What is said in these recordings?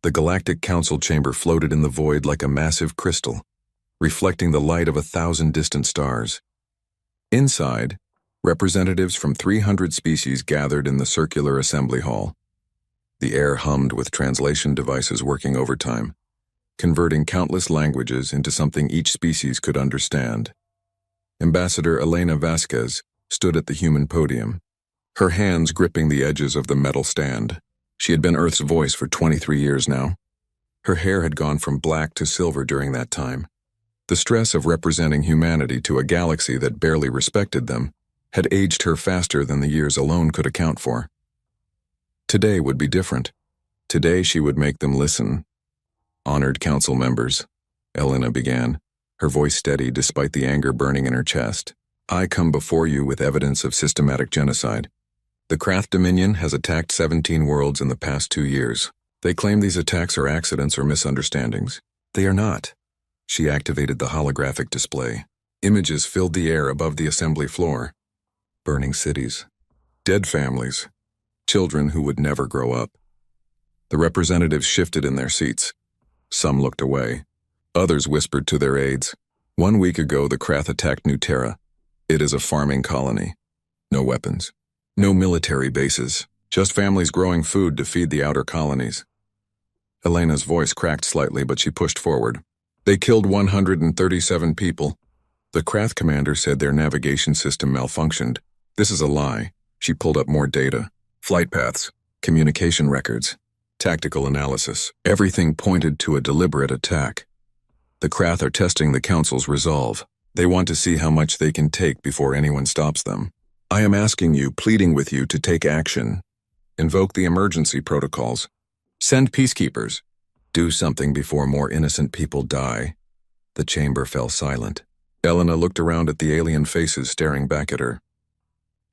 The Galactic Council chamber floated in the void like a massive crystal, reflecting the light of 1,000 distant stars. Inside, representatives from 300 species gathered in the circular assembly hall. The air hummed with translation devices working overtime, converting countless languages into something each species could understand. Ambassador Elena Vasquez stood at the human podium, her hands gripping the edges of the metal stand. She had been Earth's voice for 23 years now. Her hair had gone from black to silver during that time. The stress of representing humanity to a galaxy that barely respected them had aged her faster than the years alone could account for. Today would be different. Today she would make them listen. Honored council members, Elena began, her voice steady despite the anger burning in her chest. I come before you with evidence of systematic genocide. The Krath Dominion has attacked 17 worlds in the past 2 years. They claim these attacks are accidents or misunderstandings. They are not. She activated the holographic display. Images filled the air above the assembly floor. Burning cities. Dead families. Children who would never grow up. The representatives shifted in their seats. Some looked away. Others whispered to their aides. 1 week ago, the Krath attacked New Terra. It is a farming colony. No weapons. No military bases. Just families growing food to feed the outer colonies. Elena's voice cracked slightly, but she pushed forward. They killed 137 people. The Krath commander said their navigation system malfunctioned. This is a lie. She pulled up more data. Flight paths, communication records, tactical analysis. Everything pointed to a deliberate attack. The Krath are testing the Council's resolve. They want to see how much they can take before anyone stops them. I am asking you, pleading with you to take action. Invoke the emergency protocols. Send peacekeepers. Do something before more innocent people die. The chamber fell silent. Elena looked around at the alien faces staring back at her.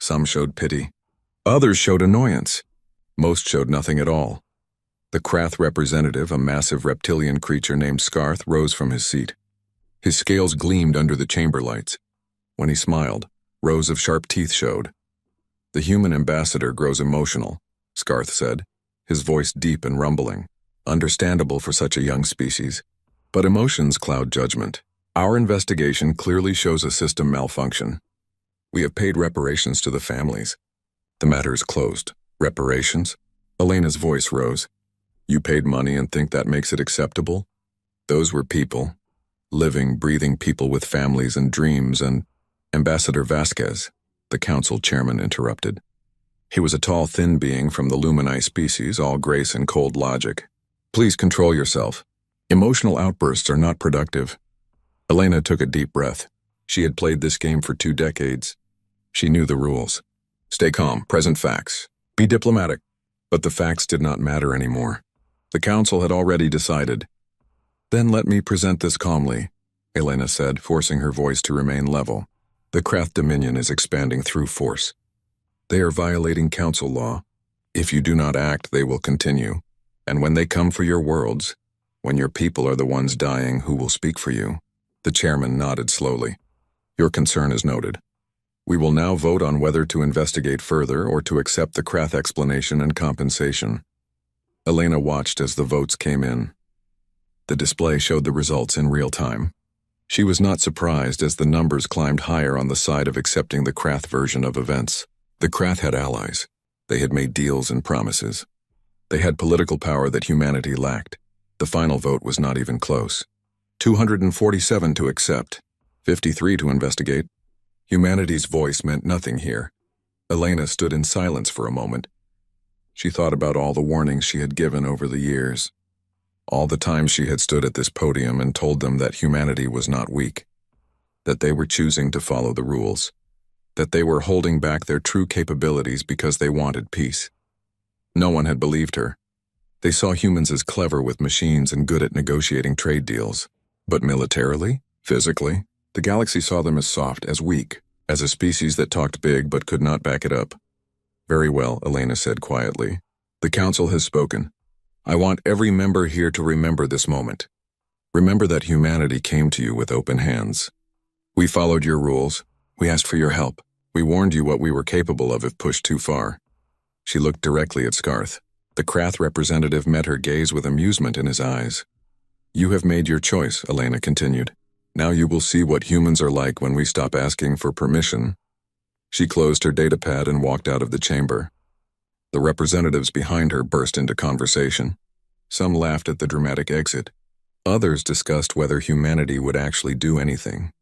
Some showed pity. Others showed annoyance. Most showed nothing at all. The Krath representative, a massive reptilian creature named Scarth, rose from his seat. His scales gleamed under the chamber lights. When he smiled, rows of sharp teeth showed. The human ambassador grows emotional, Scarth said, his voice deep and rumbling. Understandable for such a young species. But emotions cloud judgment. Our investigation clearly shows a system malfunction. We have paid reparations to the families. The matter is closed. Reparations? Elena's voice rose. You paid money and think that makes it acceptable? Those were people. Living, breathing people with families and dreams, and Ambassador Vasquez, the council chairman, interrupted. He was a tall, thin being from the Lumini species, all grace and cold logic. Please control yourself. Emotional outbursts are not productive. Elena took a deep breath. She had played this game for 2 decades. She knew the rules. Stay calm, present facts. Be diplomatic. But the facts did not matter anymore. The council had already decided. Then let me present this calmly, Elena said, forcing her voice to remain level. The Krath Dominion is expanding through force. They are violating council law. If you do not act, they will continue. And when they come for your worlds, when your people are the ones dying, who will speak for you? The chairman nodded slowly. Your concern is noted. We will now vote on whether to investigate further or to accept the Krath explanation and compensation. Elena watched as the votes came in. The display showed the results in real time. She was not surprised as the numbers climbed higher on the side of accepting the Krath version of events. The Krath had allies. They had made deals and promises. They had political power that humanity lacked. The final vote was not even close. 247 to accept, 53 to investigate. Humanity's voice meant nothing here. Elena stood in silence for a moment. She thought about all the warnings she had given over the years. All the times she had stood at this podium and told them that humanity was not weak, that they were choosing to follow the rules, that they were holding back their true capabilities because they wanted peace. No one had believed her. They saw humans as clever with machines and good at negotiating trade deals. But militarily, physically, the galaxy saw them as soft, as weak, as a species that talked big but could not back it up. Very well, Elena said quietly. The council has spoken. I want every member here to remember this moment. Remember that humanity came to you with open hands. We followed your rules. We asked for your help. We warned you what we were capable of if pushed too far. She looked directly at Scarth. The Krath representative met her gaze with amusement in his eyes. "You have made your choice," Elena continued. "Now you will see what humans are like when we stop asking for permission." She closed her datapad and walked out of the chamber. The representatives behind her burst into conversation. Some laughed at the dramatic exit. Others discussed whether humanity would actually do anything.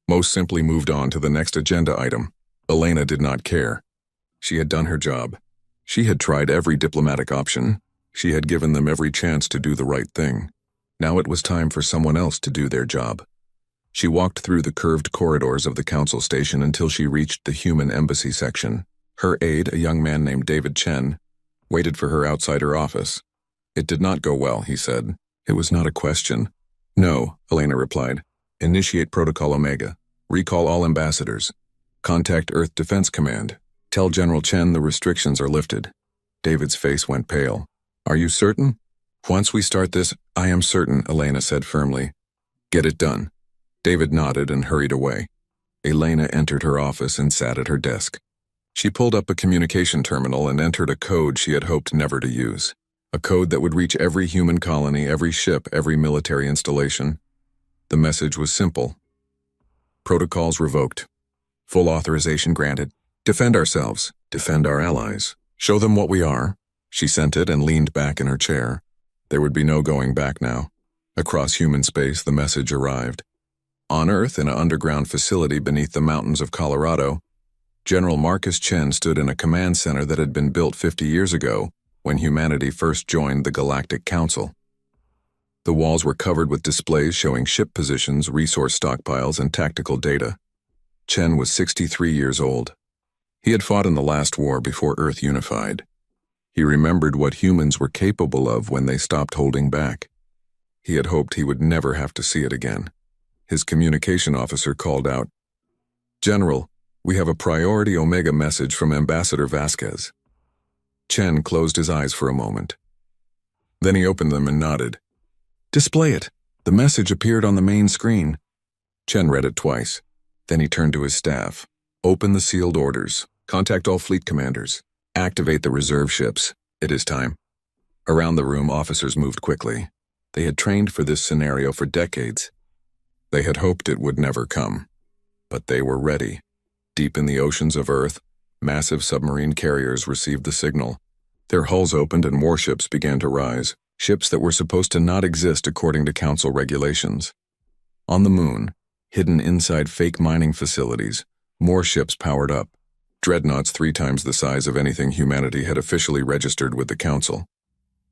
Most simply moved on to the next agenda item. Elena did not care. She had done her job. She had tried every diplomatic option. She had given them every chance to do the right thing. Now it was time for someone else to do their job. She walked through the curved corridors of the council station until she reached the human embassy section. Her aide, a young man named David Chen, waited for her outside her office. "It did not go well," he said. "It was not a question." "No," Elena replied. "Initiate Protocol Omega. Recall all ambassadors. Contact Earth Defense Command. Tell General Chen the restrictions are lifted." David's face went pale. "Are you certain?" "Once we start this, I am certain," Elena said firmly. "Get it done." David nodded and hurried away. Elena entered her office and sat at her desk. She pulled up a communication terminal and entered a code she had hoped never to use. A code that would reach every human colony, every ship, every military installation. The message was simple. Protocols revoked. Full authorization granted. Defend ourselves. Defend our allies. Show them what we are. She sent it and leaned back in her chair. There would be no going back now. Across human space, the message arrived. On Earth, in an underground facility beneath the mountains of Colorado, General Marcus Chen stood in a command center that had been built 50 years ago when humanity first joined the Galactic Council. The walls were covered with displays showing ship positions, resource stockpiles, and tactical data. Chen was 63 years old. He had fought in the last war before Earth unified. He remembered what humans were capable of when they stopped holding back. He had hoped he would never have to see it again. His communication officer called out, "General, we have a priority Omega message from Ambassador Vasquez." Chen closed his eyes for a moment. Then he opened them and nodded. "Display it." The message appeared on the main screen. Chen read it twice. Then he turned to his staff. "Open the sealed orders. Contact all fleet commanders. Activate the reserve ships. It is time." Around the room, officers moved quickly. They had trained for this scenario for decades. They had hoped it would never come. But they were ready. Deep in the oceans of Earth, massive submarine carriers received the signal. Their hulls opened and warships began to rise, ships that were supposed to not exist according to Council regulations. On the moon, hidden inside fake mining facilities, more ships powered up. Dreadnoughts 3 times the size of anything humanity had officially registered with the Council.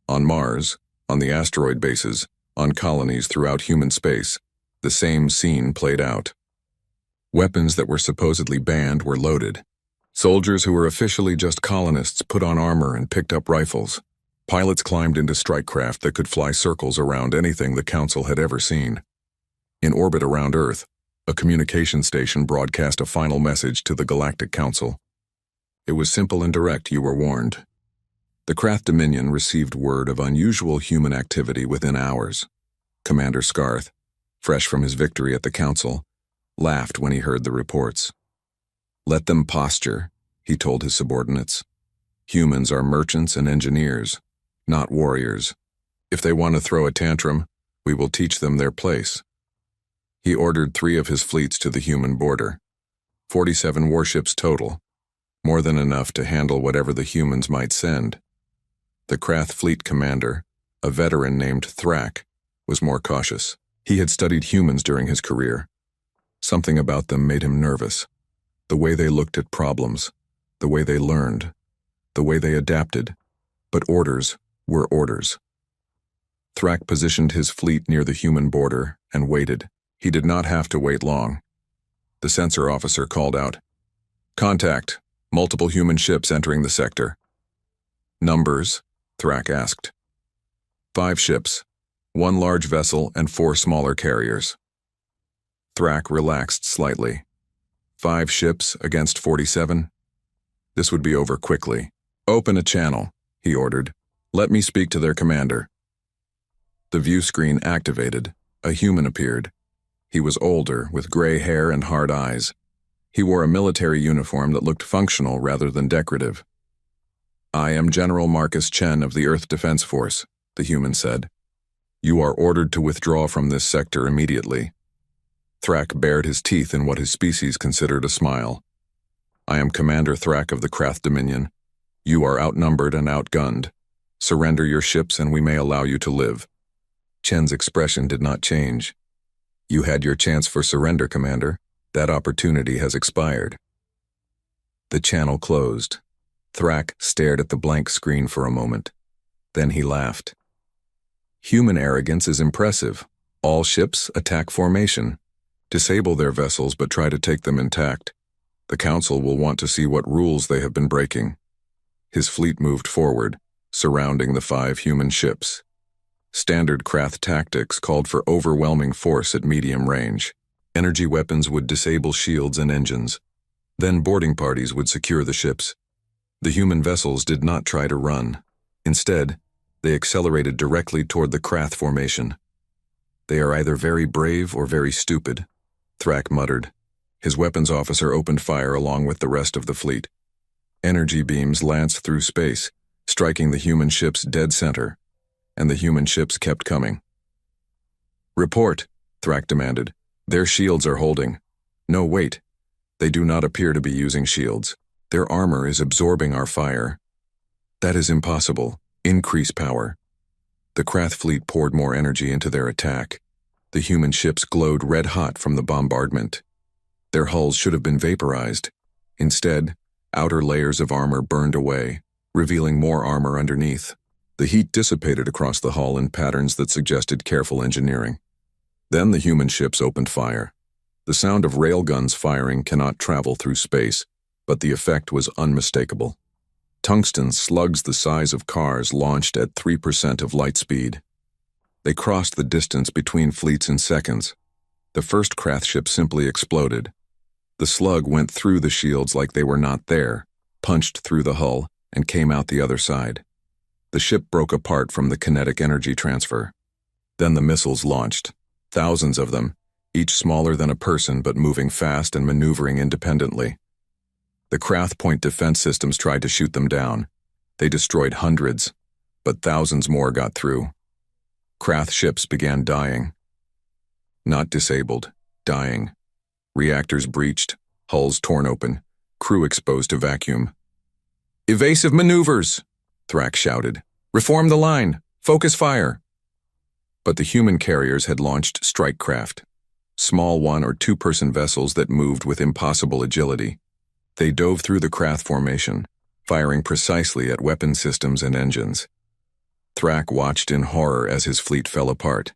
On Mars, on the asteroid bases, on colonies throughout human space, the same scene played out. Weapons that were supposedly banned were loaded. Soldiers who were officially just colonists put on armor and picked up rifles. Pilots climbed into strike craft that could fly circles around anything the Council had ever seen. In orbit around Earth, a communication station broadcast a final message to the Galactic Council. It was simple and direct, you were warned. The Krath Dominion received word of unusual human activity within hours. Commander Scarth, fresh from his victory at the Council, laughed when he heard the reports. "Let them posture," he told his subordinates. "Humans are merchants and engineers, not warriors. If they want to throw a tantrum, we will teach them their place." He ordered 3 of his fleets to the human border. 47 warships total, more than enough to handle whatever the humans might send. The Krath fleet commander, a veteran named Thrak, was more cautious. He had studied humans during his career. Something about them made him nervous. The way they looked at problems, the way they learned, the way they adapted. But orders were orders. Thrak positioned his fleet near the human border and waited. He did not have to wait long. The sensor officer called out, "Contact, multiple human ships entering the sector." "Numbers?" Thrak asked. 5 ships, 1 large vessel and 4 smaller carriers. Thrak relaxed slightly. 5 ships against 47? This would be over quickly. "Open a channel," he ordered. "Let me speak to their commander." The view screen activated. A human appeared. He was older, with gray hair and hard eyes. He wore a military uniform that looked functional rather than decorative. I am General Marcus Chen of the Earth Defense Force, the human said. You are ordered to withdraw from this sector immediately. Thrak bared his teeth in what his species considered a smile. I am Commander Thrak of the Krath Dominion. You are outnumbered and outgunned. Surrender your ships and we may allow you to live. Chen's expression did not change. You had your chance for surrender, Commander. That opportunity has expired. The channel closed. Thrak stared at the blank screen for a moment. Then he laughed. Human arrogance is impressive. All ships attack formation. Disable their vessels but try to take them intact. The Council will want to see what rules they have been breaking. His fleet moved forward, surrounding the 5 human ships. Standard Krath tactics called for overwhelming force at medium range. Energy weapons would disable shields and engines. Then boarding parties would secure the ships. The human vessels did not try to run. Instead, they accelerated directly toward the Krath formation. They are either very brave or very stupid, Thrak muttered. His weapons officer opened fire along with the rest of the fleet. Energy beams lanced through space, striking the human ship's dead center, and the human ships kept coming. Report, Thrak demanded. Their shields are holding. No, wait. They do not appear to be using shields. Their armor is absorbing our fire. That is impossible. Increase power. The Krath fleet poured more energy into their attack. The human ships glowed red-hot from the bombardment. Their hulls should have been vaporized. Instead, outer layers of armor burned away, revealing more armor underneath. The heat dissipated across the hull in patterns that suggested careful engineering. Then the human ships opened fire. The sound of railguns firing cannot travel through space, but the effect was unmistakable. Tungsten slugs the size of cars launched at 3% of light speed. They crossed the distance between fleets in seconds. The first Krath ship simply exploded. The slug went through the shields like they were not there, punched through the hull, and came out the other side. The ship broke apart from the kinetic energy transfer. Then the missiles launched, thousands of them, each smaller than a person but moving fast and maneuvering independently. The Krath point defense systems tried to shoot them down. They destroyed hundreds, but thousands more got through. Krath ships began dying. Not disabled, dying. Reactors breached, hulls torn open, crew exposed to vacuum. Evasive maneuvers, Thrak shouted. Reform the line, focus fire. But the human carriers had launched strike craft, small 1- or 2-person vessels that moved with impossible agility. They dove through the Krath formation, firing precisely at weapon systems and engines. Thrak watched in horror as his fleet fell apart.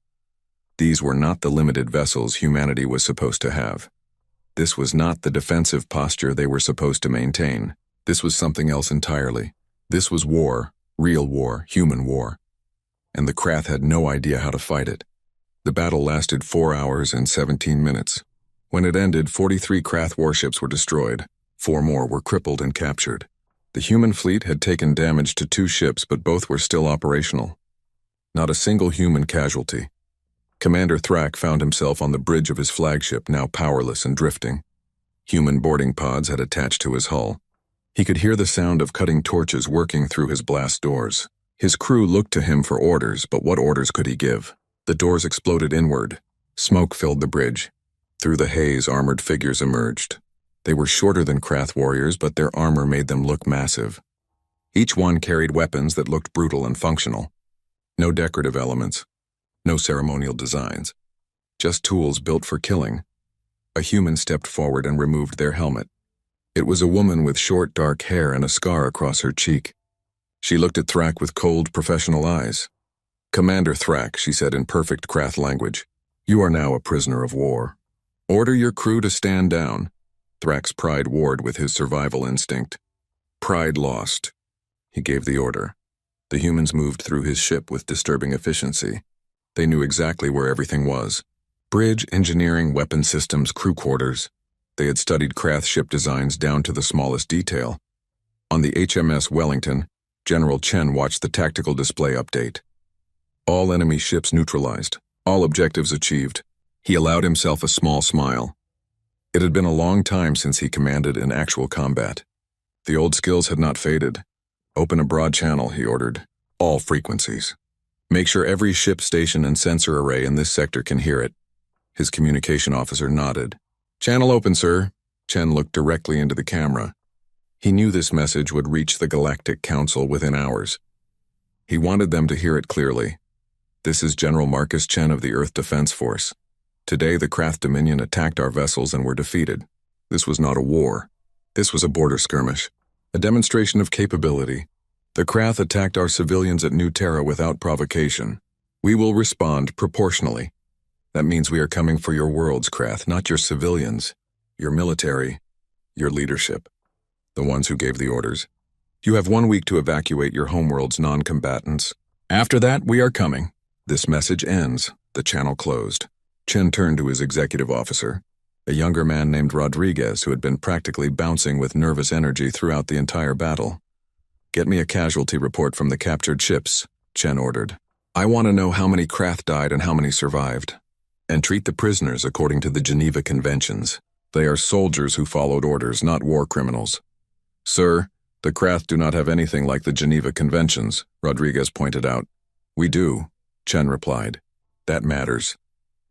These were not the limited vessels humanity was supposed to have. This was not the defensive posture they were supposed to maintain. This was something else entirely. This was war, real war, human war. And the Krath had no idea how to fight it. The battle lasted 4 hours and 17 minutes. When it ended, 43 Krath warships were destroyed. 4 more were crippled and captured. The human fleet had taken damage to 2 ships, but both were still operational. Not a single human casualty. Commander Thrak found himself on the bridge of his flagship, now powerless and drifting. Human boarding pods had attached to his hull. He could hear the sound of cutting torches working through his blast doors. His crew looked to him for orders, but what orders could he give? The doors exploded inward. Smoke filled the bridge. Through the haze, armored figures emerged. They were shorter than Krath warriors, but their armor made them look massive. Each one carried weapons that looked brutal and functional. No decorative elements. No ceremonial designs. Just tools built for killing. A human stepped forward and removed their helmet. It was a woman with short, dark hair and a scar across her cheek. She looked at Thrak with cold, professional eyes. Commander Thrak, she said in perfect Krath language, you are now a prisoner of war. Order your crew to stand down. Thrak's pride warred with his survival instinct. Pride lost. He gave the order. The humans moved through his ship with disturbing efficiency. They knew exactly where everything was. Bridge, engineering, weapon systems, crew quarters. They had studied Krath ship designs down to the smallest detail. On the HMS Wellington, General Chen watched the tactical display update. All enemy ships neutralized. All objectives achieved. He allowed himself a small smile. It had been a long time since he commanded in actual combat. The old skills had not faded. Open a broad channel, he ordered. All frequencies. Make sure every ship station and sensor array in this sector can hear it. His communication officer nodded. Channel open, sir. Chen looked directly into the camera. He knew this message would reach the Galactic Council within hours. He wanted them to hear it clearly. This is General Marcus Chen of the Earth Defense Force. Today the Krath Dominion attacked our vessels and were defeated. This was not a war. This was a border skirmish. A demonstration of capability. The Krath attacked our civilians at New Terra without provocation. We will respond proportionally. That means we are coming for your worlds, Krath, not your civilians, your military, your leadership, the ones who gave the orders. You have 1 week to evacuate your homeworld's non-combatants. After that, we are coming. This message ends. The channel closed. Chen turned to his executive officer, a younger man named Rodriguez who had been practically bouncing with nervous energy throughout the entire battle. Get me a casualty report from the captured ships, Chen ordered. I want to know how many Krath died and how many survived. And treat the prisoners according to the Geneva Conventions. They are soldiers who followed orders, not war criminals. Sir, the Krath do not have anything like the Geneva Conventions, Rodriguez pointed out. We do, Chen replied. That matters.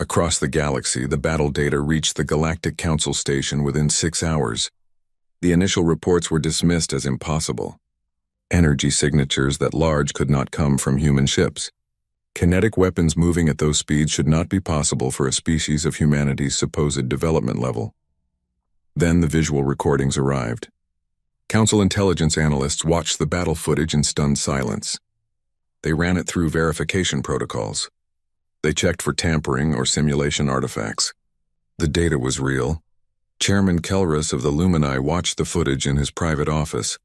Across the galaxy, the battle data reached the Galactic Council station within 6 hours. The initial reports were dismissed as impossible. Energy signatures that large could not come from human ships. Kinetic weapons moving at those speeds should not be possible for a species of humanity's supposed development level. Then the visual recordings arrived. Council intelligence analysts watched the battle footage in stunned silence. They ran it through verification protocols. They checked for tampering or simulation artifacts. The data was real. Chairman Kelrus of the Lumini watched the footage in his private office.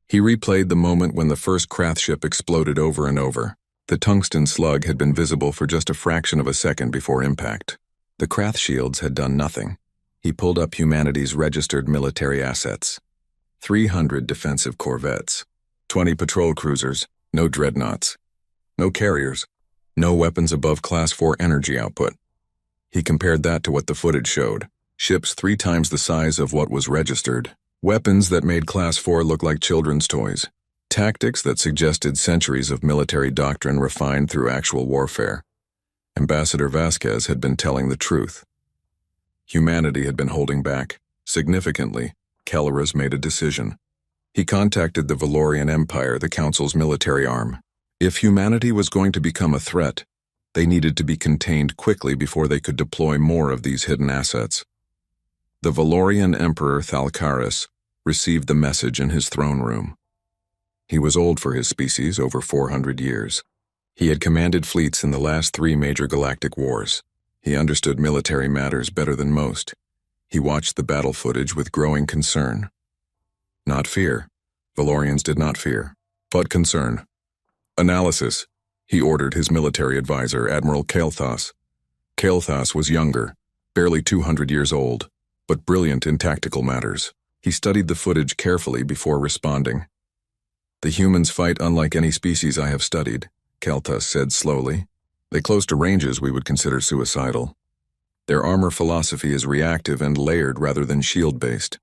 He replayed the moment when the first Krath ship exploded over and over. The tungsten slug had been visible for just a fraction of a second before impact. The Krath shields had done nothing. He pulled up humanity's registered military assets. 300 defensive corvettes, 20 patrol cruisers, no dreadnoughts, no carriers, no weapons above Class 4 energy output. He compared that to what the footage showed. Ships 3 times the size of what was registered. Weapons that made Class 4 look like children's toys. Tactics that suggested centuries of military doctrine refined through actual warfare. Ambassador Vasquez had been telling the truth. Humanity had been holding back. Significantly, Kelleras made a decision. He contacted the Valorian Empire, the Council's military arm. If humanity was going to become a threat, they needed to be contained quickly before they could deploy more of these hidden assets. The Valorian Emperor Thalcaris received the message in his throne room. He was old for his species, over 400 years. He had commanded fleets in the last 3 major galactic wars. He understood military matters better than most. He watched the battle footage with growing concern. Not fear. Valorians did not fear, but concern. Analysis, he ordered his military advisor, Admiral Kael'thas. Kael'thas was younger, barely 200 years old, but brilliant in tactical matters. He studied the footage carefully before responding. The humans fight unlike any species I have studied, Kael'thas said slowly. They close to ranges we would consider suicidal. Their armor philosophy is reactive and layered rather than shield-based.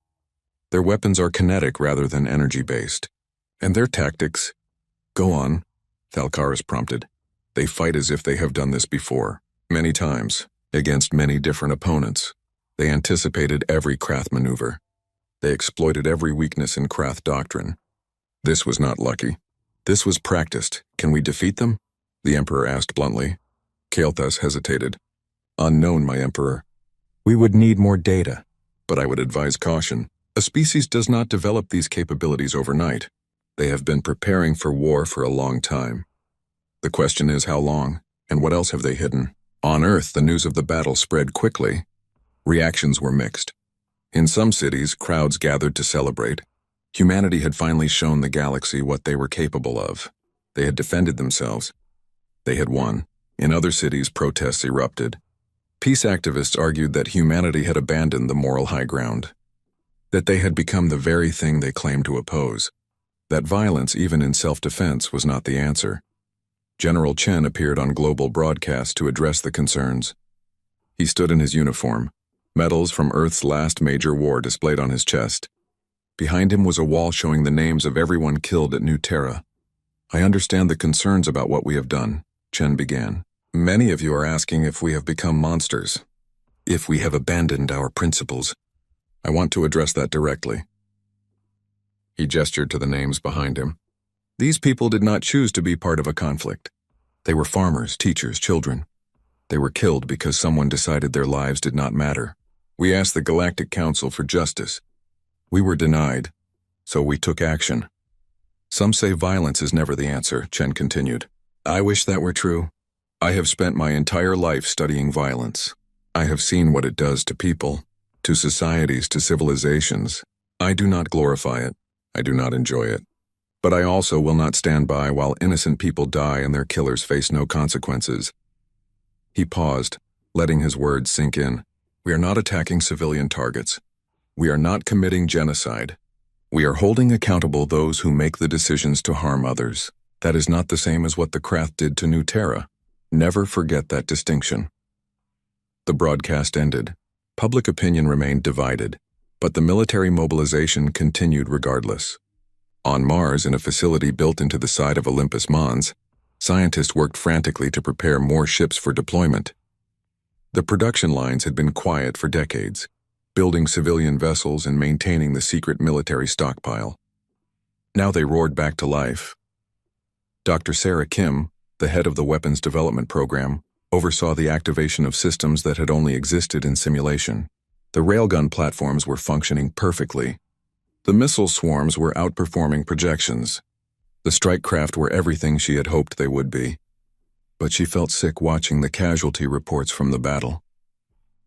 Their weapons are kinetic rather than energy-based. And their tactics... Go on, Thalcaris prompted. They fight as if they have done this before, many times, against many different opponents. They anticipated every Krath maneuver. They exploited every weakness in Krath doctrine. This was not lucky. This was practiced. Can we defeat them? The Emperor asked bluntly. Kael'thas hesitated. Unknown, my Emperor. We would need more data, but I would advise caution. A species does not develop these capabilities overnight. They have been preparing for war for a long time. The question is how long, and what else have they hidden? On Earth, the news of the battle spread quickly. Reactions were mixed. In some cities, crowds gathered to celebrate. Humanity had finally shown the galaxy what they were capable of. They had defended themselves. They had won. In other cities, protests erupted. Peace activists argued that humanity had abandoned the moral high ground, that they had become the very thing they claimed to oppose, that violence, even in self-defense, was not the answer. General Chen appeared on global broadcast to address the concerns. He stood in his uniform, medals from Earth's last major war displayed on his chest. Behind him was a wall showing the names of everyone killed at New Terra. I understand the concerns about what we have done, Chen began. Many of you are asking if we have become monsters, if we have abandoned our principles. I want to address that directly. He gestured to the names behind him. These people did not choose to be part of a conflict. They were farmers, teachers, children. They were killed because someone decided their lives did not matter. We asked the Galactic Council for justice. We were denied, so we took action. Some say violence is never the answer, Chen continued. I wish that were true. I have spent my entire life studying violence. I have seen what it does to people, to societies, to civilizations. I do not glorify it. I do not enjoy it. But I also will not stand by while innocent people die and their killers face no consequences. He paused, letting his words sink in. We are not attacking civilian targets. We are not committing genocide. We are holding accountable those who make the decisions to harm others. That is not the same as what the Krath did to New Terra. Never forget that distinction. The broadcast ended. Public opinion remained divided, but the military mobilization continued regardless. On Mars, in a facility built into the side of Olympus Mons, scientists worked frantically to prepare more ships for deployment. The production lines had been quiet for decades, building civilian vessels and maintaining the secret military stockpile. Now they roared back to life. Dr. Sarah Kim, the head of the Weapons Development Program, oversaw the activation of systems that had only existed in simulation. The railgun platforms were functioning perfectly. The missile swarms were outperforming projections. The strike craft were everything she had hoped they would be. But she felt sick watching the casualty reports from the battle.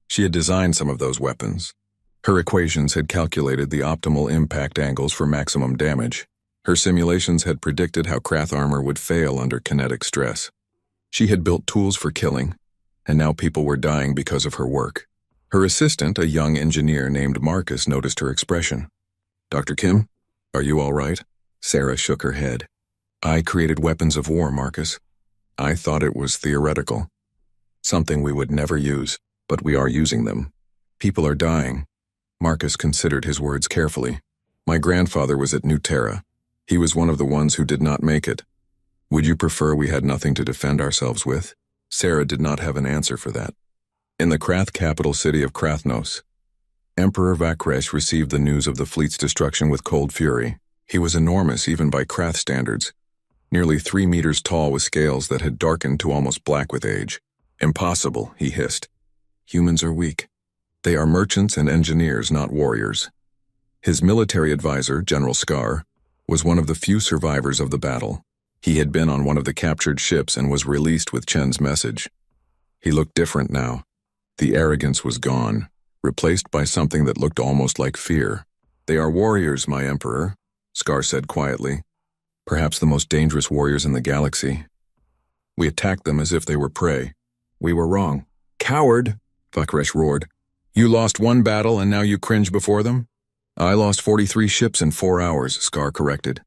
She had designed some of those weapons. Her equations had calculated the optimal impact angles for maximum damage. Her simulations had predicted how Krath armor would fail under kinetic stress. She had built tools for killing, and now people were dying because of her work. Her assistant, a young engineer named Marcus, noticed her expression. Dr. Kim, are you all right? Sarah shook her head. I created weapons of war, Marcus. I thought it was theoretical. Something we would never use, but we are using them. People are dying. Marcus considered his words carefully. My grandfather was at New Terra. He was one of the ones who did not make it. Would you prefer we had nothing to defend ourselves with? Sarah did not have an answer for that. In the Krath capital city of Krathnos, Emperor Vakresh received the news of the fleet's destruction with cold fury. He was enormous even by Krath standards, nearly 3 meters tall with scales that had darkened to almost black with age. Impossible, he hissed. Humans are weak. They are merchants and engineers, not warriors. His military advisor, General Scar, was one of the few survivors of the battle. He had been on one of the captured ships and was released with Chen's message. He looked different now. The arrogance was gone, replaced by something that looked almost like fear. They are warriors, my emperor, Scar said quietly. Perhaps the most dangerous warriors in the galaxy. We attacked them as if they were prey. We were wrong. Coward, Vakresh roared. You lost one battle and now you cringe before them? I lost 43 ships in 4 hours, Scar corrected.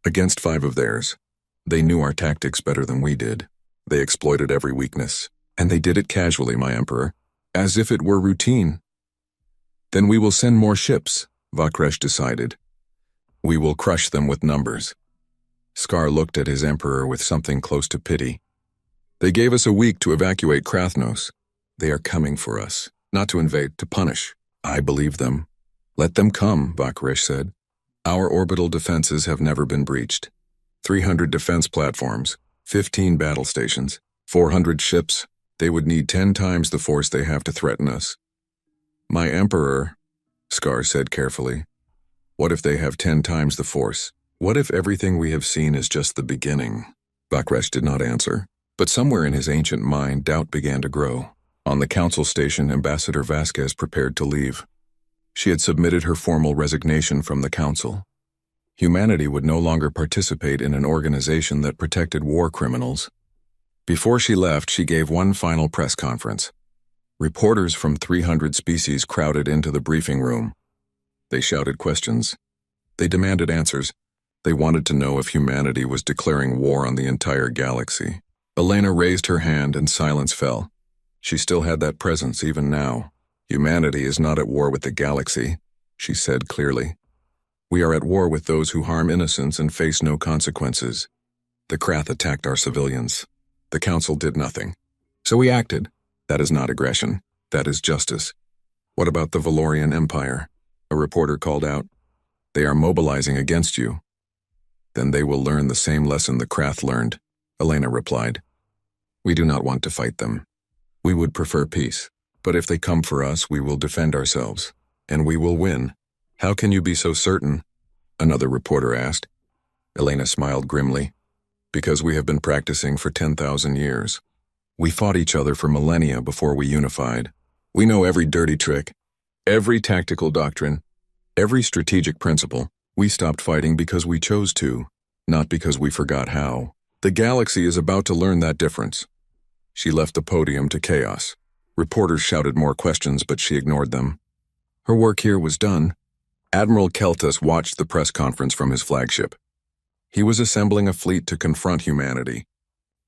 Against 5 of theirs. They knew our tactics better than we did. They exploited every weakness. And they did it casually, my emperor, as if it were routine. Then we will send more ships, Vakresh decided. We will crush them with numbers. Scar looked at his emperor with something close to pity. They gave us a week to evacuate Krathnos. They are coming for us, not to invade, to punish. I believe them. Let them come, Vakresh said. Our orbital defenses have never been breached. 300 defense platforms, 15 battle stations, 400 ships. They would need 10 times the force they have to threaten us. My emperor, Scar said carefully. What if they have 10 times the force? What if everything we have seen is just the beginning? Vakresh did not answer, but somewhere in his ancient mind doubt began to grow. On the council station, Ambassador Vasquez prepared to leave. She had submitted her formal resignation from the council. Humanity would no longer participate in an organization that protected war criminals. Before she left, she gave one final press conference. Reporters from 300 species crowded into the briefing room. They shouted questions. They demanded answers. They wanted to know if humanity was declaring war on the entire galaxy. Elena raised her hand and silence fell. She still had that presence even now. Humanity is not at war with the galaxy, she said clearly. We are at war with those who harm innocents and face no consequences. The Krath attacked our civilians. The Council did nothing. So we acted. That is not aggression. That is justice. What about the Valorian Empire? A reporter called out. They are mobilizing against you. Then they will learn the same lesson the Krath learned, Elena replied. We do not want to fight them. We would prefer peace. But if they come for us, we will defend ourselves. And we will win. How can you be so certain? Another reporter asked. Elena smiled grimly. Because we have been practicing for 10,000 years. We fought each other for millennia before we unified. We know every dirty trick, every tactical doctrine, every strategic principle. We stopped fighting because we chose to, not because we forgot how. The galaxy is about to learn that difference. She left the podium to chaos. Reporters shouted more questions, but she ignored them. Her work here was done. Admiral Keltus watched the press conference from his flagship. He was assembling a fleet to confront humanity.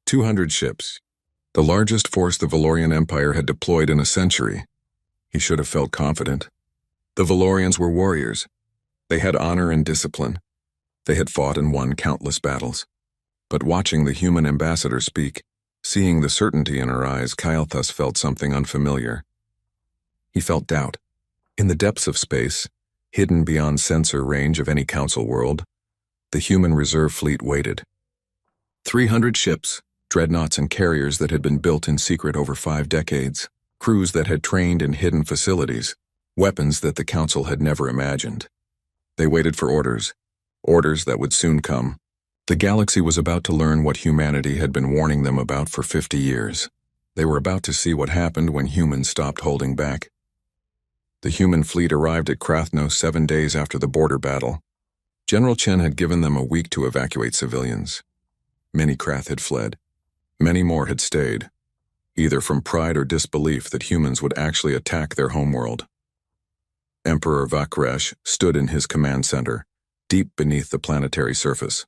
200 ships, the largest force the Valorian Empire had deployed in a century. He should have felt confident. The Valorians were warriors. They had honor and discipline. They had fought and won countless battles. But watching the human ambassador speak, seeing the certainty in her eyes, Keltus felt something unfamiliar. He felt doubt. In the depths of space, hidden beyond sensor range of any Council world, the human reserve fleet waited. 300 ships, dreadnoughts and carriers that had been built in secret over 5 decades, crews that had trained in hidden facilities, weapons that the Council had never imagined. They waited for orders that would soon come. The galaxy was about to learn what humanity had been warning them about for 50 years. They were about to see what happened when humans stopped holding back. The human fleet arrived at Krathnos 7 days after the border battle. General Chen had given them a week to evacuate civilians. Many Krath had fled. Many more had stayed, either from pride or disbelief that humans would actually attack their homeworld. Emperor Vakresh stood in his command center, deep beneath the planetary surface.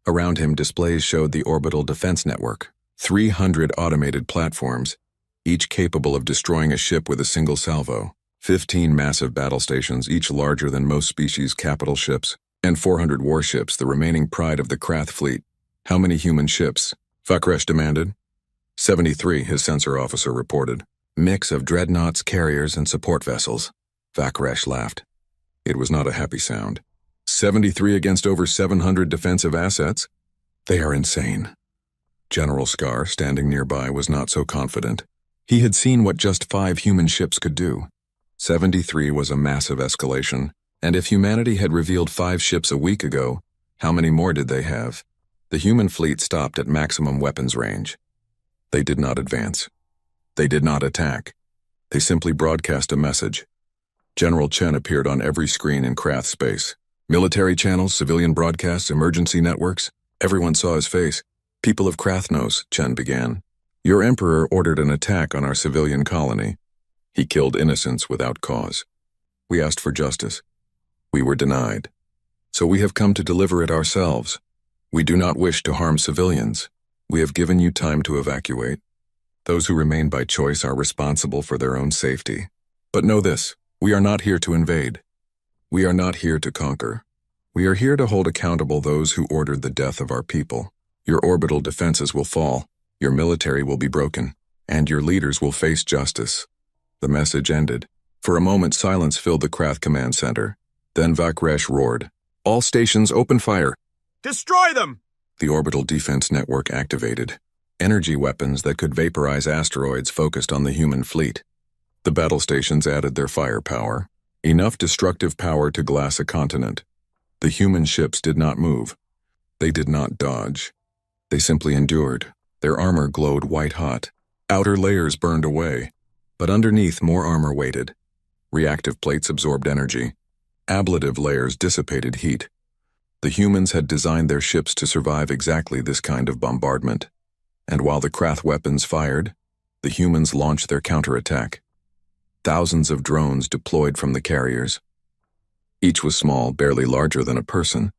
Around him, displays showed the orbital defense network, 300 automated platforms, each capable of destroying a ship with a single salvo, 15 massive battle stations, each larger than most species' capital ships, and 400 warships, the remaining pride of the Krath fleet. How many human ships? Vakresh demanded. 73, his sensor officer reported. Mix of dreadnoughts, carriers, and support vessels. Vakresh laughed. It was not a happy sound. 73 against over 700 defensive assets? They are insane. General Scar, standing nearby, was not so confident. He had seen what just 5 human ships could do. 73 was a massive escalation, and if humanity had revealed 5 ships a week ago, how many more did they have? The human fleet stopped at maximum weapons range. They did not advance. They did not attack. They simply broadcast a message. General Chen appeared on every screen in Krath space. Military channels, civilian broadcasts, emergency networks. Everyone saw his face. People of Krathnos, Chen began. Your emperor ordered an attack on our civilian colony. He killed innocents without cause. We asked for justice. We were denied. So we have come to deliver it ourselves. We do not wish to harm civilians. We have given you time to evacuate. Those who remain by choice are responsible for their own safety. But know this, we are not here to invade. We are not here to conquer. We are here to hold accountable those who ordered the death of our people. Your orbital defenses will fall, your military will be broken, and your leaders will face justice. The message ended. For a moment, silence filled the Krath command center. Then Vakresh roared. All stations open fire. Destroy them! The orbital defense network activated. Energy weapons that could vaporize asteroids focused on the human fleet. The battle stations added their firepower. Enough destructive power to glass a continent. The human ships did not move. They did not dodge. They simply endured. Their armor glowed white-hot. Outer layers burned away. But underneath, more armor waited. Reactive plates absorbed energy. Ablative layers dissipated heat. The humans had designed their ships to survive exactly this kind of bombardment. And while the Krath weapons fired, the humans launched their counterattack. Thousands of drones deployed from the carriers. Each was small, barely larger than a person.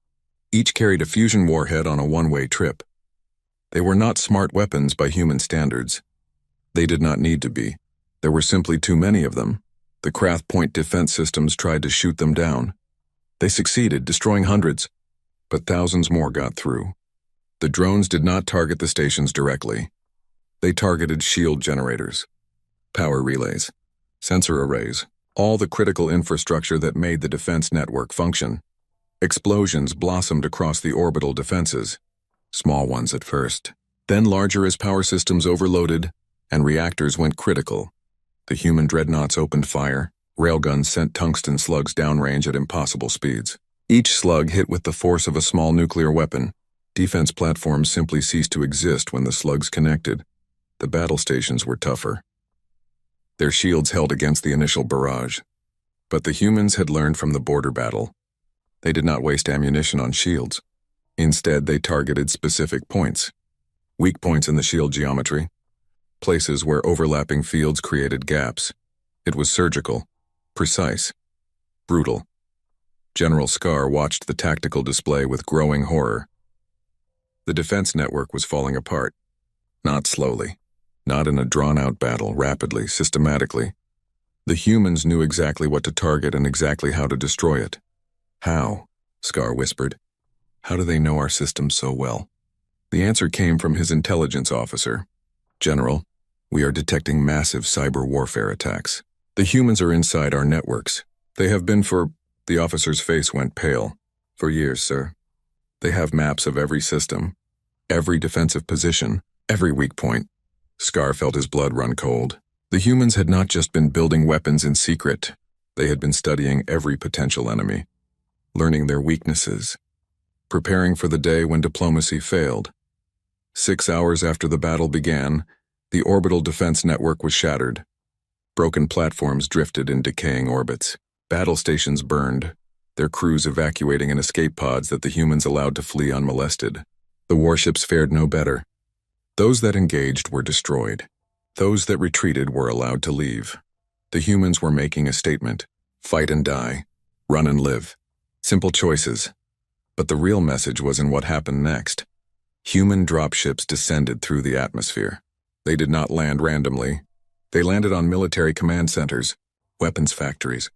Each carried a fusion warhead on a one-way trip. They were not smart weapons by human standards. They did not need to be. There were simply too many of them. The Krath point defense systems tried to shoot them down. They succeeded, destroying hundreds, but thousands more got through. The drones did not target the stations directly. They targeted shield generators, power relays, sensor arrays, all the critical infrastructure that made the defense network function. Explosions blossomed across the orbital defenses, small ones at first, then larger as power systems overloaded and reactors went critical. The human dreadnoughts opened fire. Railguns sent tungsten slugs downrange at impossible speeds. Each slug hit with the force of a small nuclear weapon. Defense platforms simply ceased to exist when the slugs connected. The battle stations were tougher. Their shields held against the initial barrage. But the humans had learned from the border battle. They did not waste ammunition on shields. Instead, they targeted specific points. Weak points in the shield geometry. Places where overlapping fields created gaps. It was surgical, precise, brutal. General Scar watched the tactical display with growing horror. The defense network was falling apart. Not slowly. Not in a drawn-out battle, rapidly, systematically. The humans knew exactly what to target and exactly how to destroy it. How? Scar whispered. How do they know our system so well? The answer came from his intelligence officer. General, we are detecting massive cyber warfare attacks. The humans are inside our networks. They have been for... The officer's face went pale. For years, sir. They have maps of every system, every defensive position, every weak point. Scar felt his blood run cold. The humans had not just been building weapons in secret. They had been studying every potential enemy, learning their weaknesses, preparing for the day when diplomacy failed. 6 hours after the battle began, the orbital defense network was shattered. Broken platforms drifted in decaying orbits. Battle stations burned, their crews evacuating in escape pods that the humans allowed to flee unmolested. The warships fared no better. Those that engaged were destroyed. Those that retreated were allowed to leave. The humans were making a statement. Fight and die. Run and live. Simple choices. But the real message was in what happened next. Human dropships descended through the atmosphere. They did not land randomly. They landed on military command centers, weapons factories,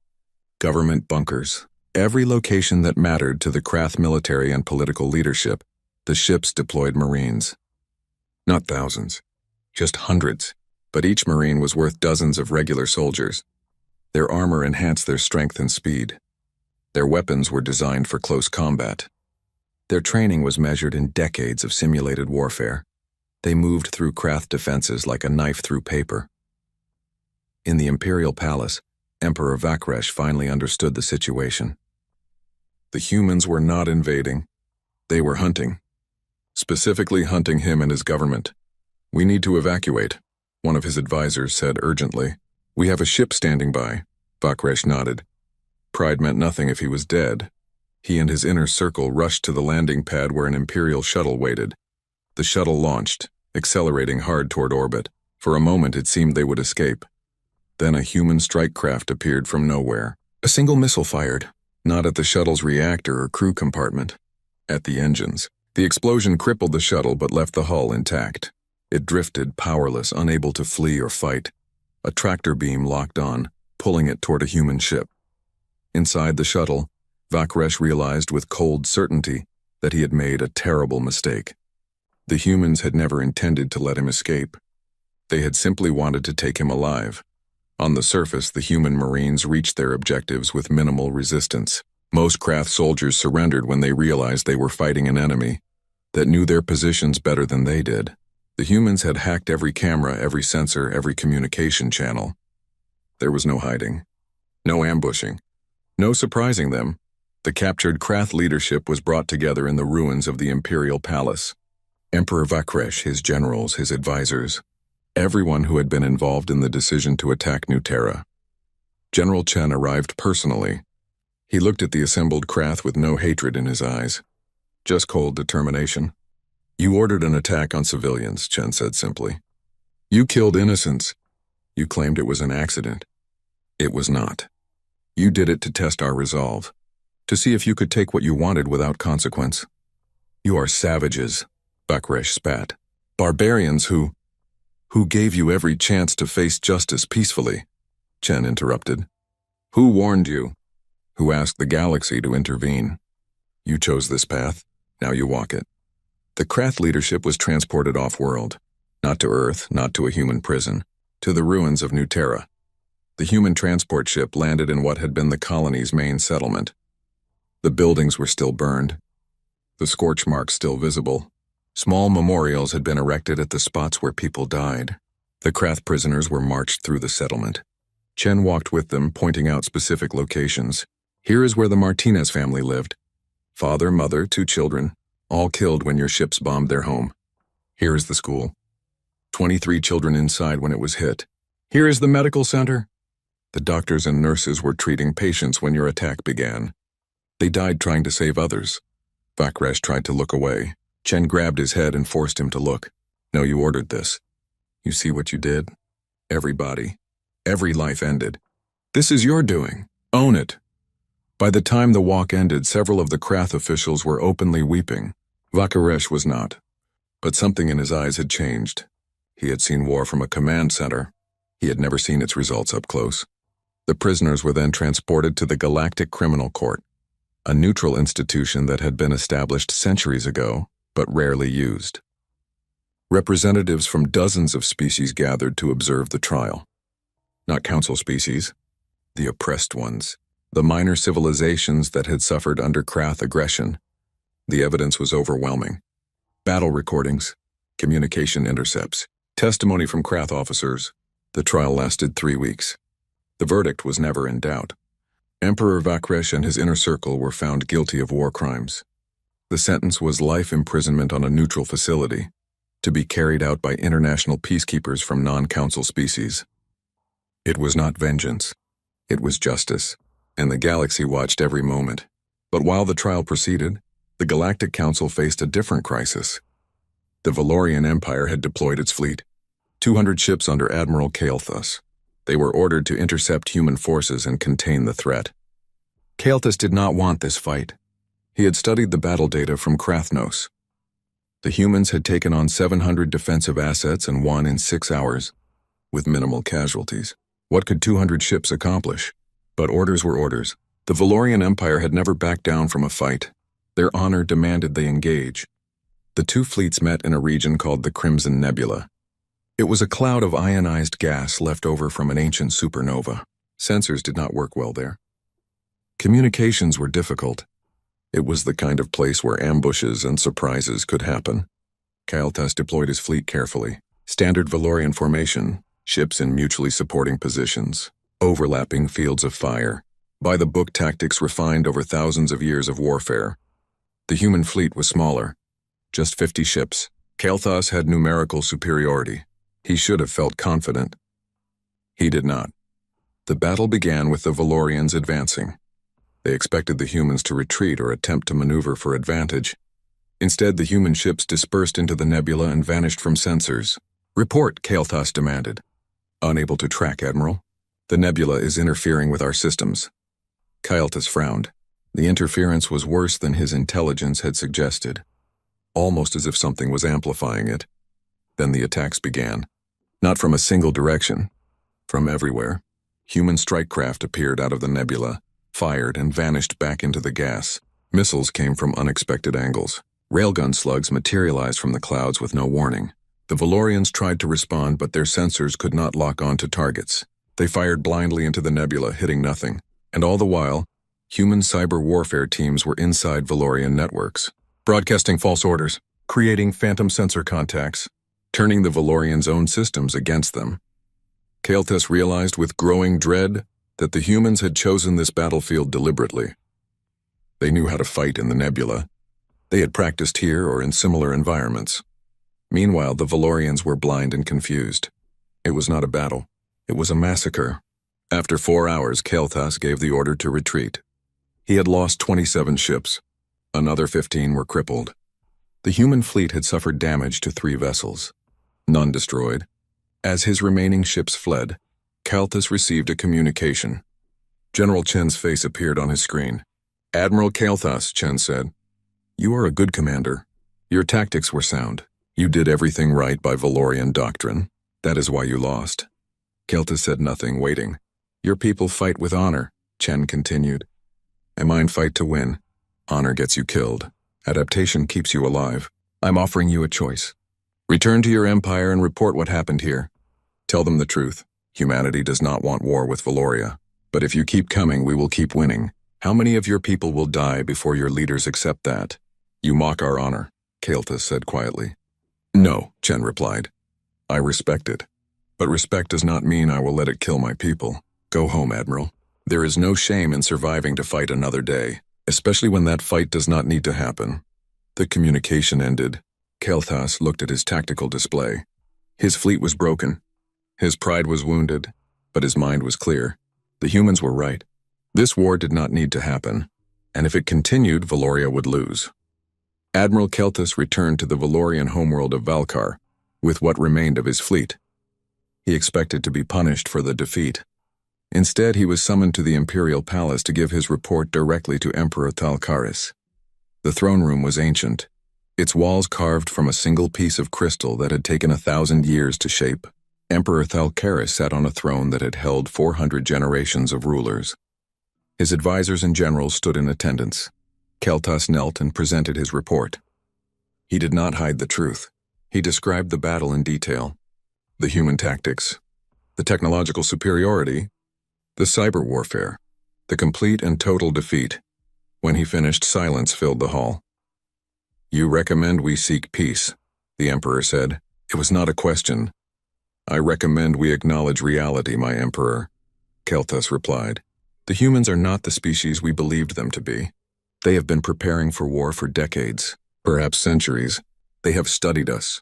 government bunkers. Every location that mattered to the Krath military and political leadership, the ships deployed Marines. Not thousands, just hundreds, but each Marine was worth dozens of regular soldiers. Their armor enhanced their strength and speed. Their weapons were designed for close combat. Their training was measured in decades of simulated warfare. They moved through Krath defenses like a knife through paper. In the Imperial Palace, Emperor Vakresh finally understood the situation. The humans were not invading. They were hunting. Specifically hunting him and his government. We need to evacuate, one of his advisors said urgently. We have a ship standing by. Vakresh nodded. Pride meant nothing if he was dead. He and his inner circle rushed to the landing pad where an Imperial shuttle waited. The shuttle launched, accelerating hard toward orbit. For a moment it seemed they would escape. Then a human strike craft appeared from nowhere. A single missile fired, not at the shuttle's reactor or crew compartment, at the engines. The explosion crippled the shuttle but left the hull intact. It drifted, powerless, unable to flee or fight. A tractor beam locked on, pulling it toward a human ship. Inside the shuttle, Vakresh realized with cold certainty that he had made a terrible mistake. The humans had never intended to let him escape. They had simply wanted to take him alive. On the surface, the human Marines reached their objectives with minimal resistance. Most Krath soldiers surrendered when they realized they were fighting an enemy that knew their positions better than they did. The humans had hacked every camera, every sensor, every communication channel. There was no hiding, no ambushing, no surprising them. The captured Krath leadership was brought together in the ruins of the Imperial Palace. Emperor Vakresh, his generals, his advisors, everyone who had been involved in the decision to attack New Terra. General Chen arrived personally. He looked at the assembled Krath with no hatred in his eyes, just cold determination. You ordered an attack on civilians, Chen said simply. You killed innocents. You claimed it was an accident. It was not. You did it to test our resolve, to see if you could take what you wanted without consequence. You are savages, Vakresh spat. Barbarians who gave you every chance to face justice peacefully, Chen interrupted. Who warned you? who asked the galaxy to intervene. You chose this path, now you walk it. The Krath leadership was transported off-world, not to Earth, not to a human prison, to the ruins of New Terra. The human transport ship landed in what had been the colony's main settlement. The buildings were still burned, the scorch marks still visible. Small memorials had been erected at the spots where people died. The Krath prisoners were marched through the settlement. Chen walked with them, pointing out specific locations. Here is where the Martinez family lived. Father, mother, 2 children, all killed when your ships bombed their home. Here is the school. 23 children inside when it was hit. Here is the medical center. The doctors and nurses were treating patients when your attack began. They died trying to save others. Vakresh tried to look away. Chen grabbed his head and forced him to look. No, you ordered this. You see what you did? Everybody. Every life ended. This is your doing. Own it. By the time the walk ended, several of the Krath officials were openly weeping. Vakresh was not. But something in his eyes had changed. He had seen war from a command center. He had never seen its results up close. The prisoners were then transported to the Galactic Criminal Court, a neutral institution that had been established centuries ago, but rarely used. Representatives from dozens of species gathered to observe the trial. Not council species, the oppressed ones, the minor civilizations that had suffered under Krath aggression. The evidence was overwhelming. Battle recordings, communication intercepts, testimony from Krath officers. The trial lasted 3 weeks. The verdict was never in doubt. Emperor Vakresh and his inner circle were found guilty of war crimes. The sentence was life imprisonment on a neutral facility, to be carried out by international peacekeepers from non-council species. It was not vengeance. It was justice, and the galaxy watched every moment. But while the trial proceeded, the Galactic Council faced a different crisis. The Valorian Empire had deployed its fleet, 200 ships under Admiral Kael'thas. They were ordered to intercept human forces and contain the threat. Kael'thas did not want this fight. He had studied the battle data from Krathnos. The humans had taken on 700 defensive assets and won in 6 hours, with minimal casualties. What could 200 ships accomplish? But orders were orders. The Valorian Empire had never backed down from a fight. Their honor demanded they engage. The 2 fleets met in a region called the Crimson Nebula. It was a cloud of ionized gas left over from an ancient supernova. Sensors did not work well there. Communications were difficult. It was the kind of place where ambushes and surprises could happen. Kael'thas deployed his fleet carefully. Standard Valorian formation, ships in mutually supporting positions, overlapping fields of fire, by-the-book tactics refined over thousands of years of warfare. The human fleet was smaller, just 50 ships. Kael'thas had numerical superiority. He should have felt confident. He did not. The battle began with the Valorians advancing. They expected the humans to retreat or attempt to maneuver for advantage. Instead, the human ships dispersed into the nebula and vanished from sensors. Report, Kael'thas demanded. Unable to track, Admiral. The nebula is interfering with our systems. Kael'thas frowned. The interference was worse than his intelligence had suggested, almost as if something was amplifying it. Then the attacks began. Not from a single direction. From everywhere. Human strike craft appeared out of the nebula, fired and vanished back into the gas. Missiles came from unexpected angles. Railgun slugs materialized from the clouds with no warning. The Valorians tried to respond, but their sensors could not lock on to targets. They fired blindly into the nebula, hitting nothing. And all the while, human cyber warfare teams were inside Valorian networks, broadcasting false orders, creating phantom sensor contacts, turning the Valorians' own systems against them. Kael'thas realized with growing dread that the humans had chosen this battlefield deliberately. They knew how to fight in the nebula. They had practiced here or in similar environments. Meanwhile, the Valorians were blind and confused. It was not a battle. It was a massacre. After 4 hours, Kael'thas gave the order to retreat. He had lost 27 ships. Another 15 were crippled. The human fleet had suffered damage to 3 vessels. None destroyed. As his remaining ships fled, Kael'thas received a communication. General Chen's face appeared on his screen. Admiral Kael'thas, Chen said. You are a good commander. Your tactics were sound. You did everything right by Valorian doctrine. That is why you lost. Kael'thas said nothing, waiting. Your people fight with honor, Chen continued. A mind fight to win. Honor gets you killed. Adaptation keeps you alive. I'm offering you a choice. Return to your empire and report what happened here. Tell them the truth. Humanity does not want war with Valoria. But if you keep coming, we will keep winning. How many of your people will die before your leaders accept that? You mock our honor, Kael'thas said quietly. No, Chen replied. I respect it. But respect does not mean I will let it kill my people. Go home, Admiral. There is no shame in surviving to fight another day, especially when that fight does not need to happen. The communication ended. Kael'thas looked at his tactical display. His fleet was broken. His pride was wounded, but his mind was clear. The humans were right. This war did not need to happen, and if it continued, Valoria would lose. Admiral Kael'thas returned to the Valorian homeworld of Valkar, with what remained of his fleet. He expected to be punished for the defeat. Instead, he was summoned to the Imperial Palace to give his report directly to Emperor Thalkaris. The throne room was ancient, its walls carved from a single piece of crystal that had taken 1,000 years to shape. Emperor Thalkaris sat on a throne that had held 400 generations of rulers. His advisors and generals stood in attendance. Kael'thas knelt and presented his report. He did not hide the truth. He described the battle in detail. The human tactics, the technological superiority, the cyber warfare, the complete and total defeat. When he finished, silence filled the hall. You recommend we seek peace, the Emperor said. It was not a question. I recommend we acknowledge reality, my Emperor, Kael'thas replied. The humans are not the species we believed them to be. They have been preparing for war for decades, perhaps centuries. They have studied us.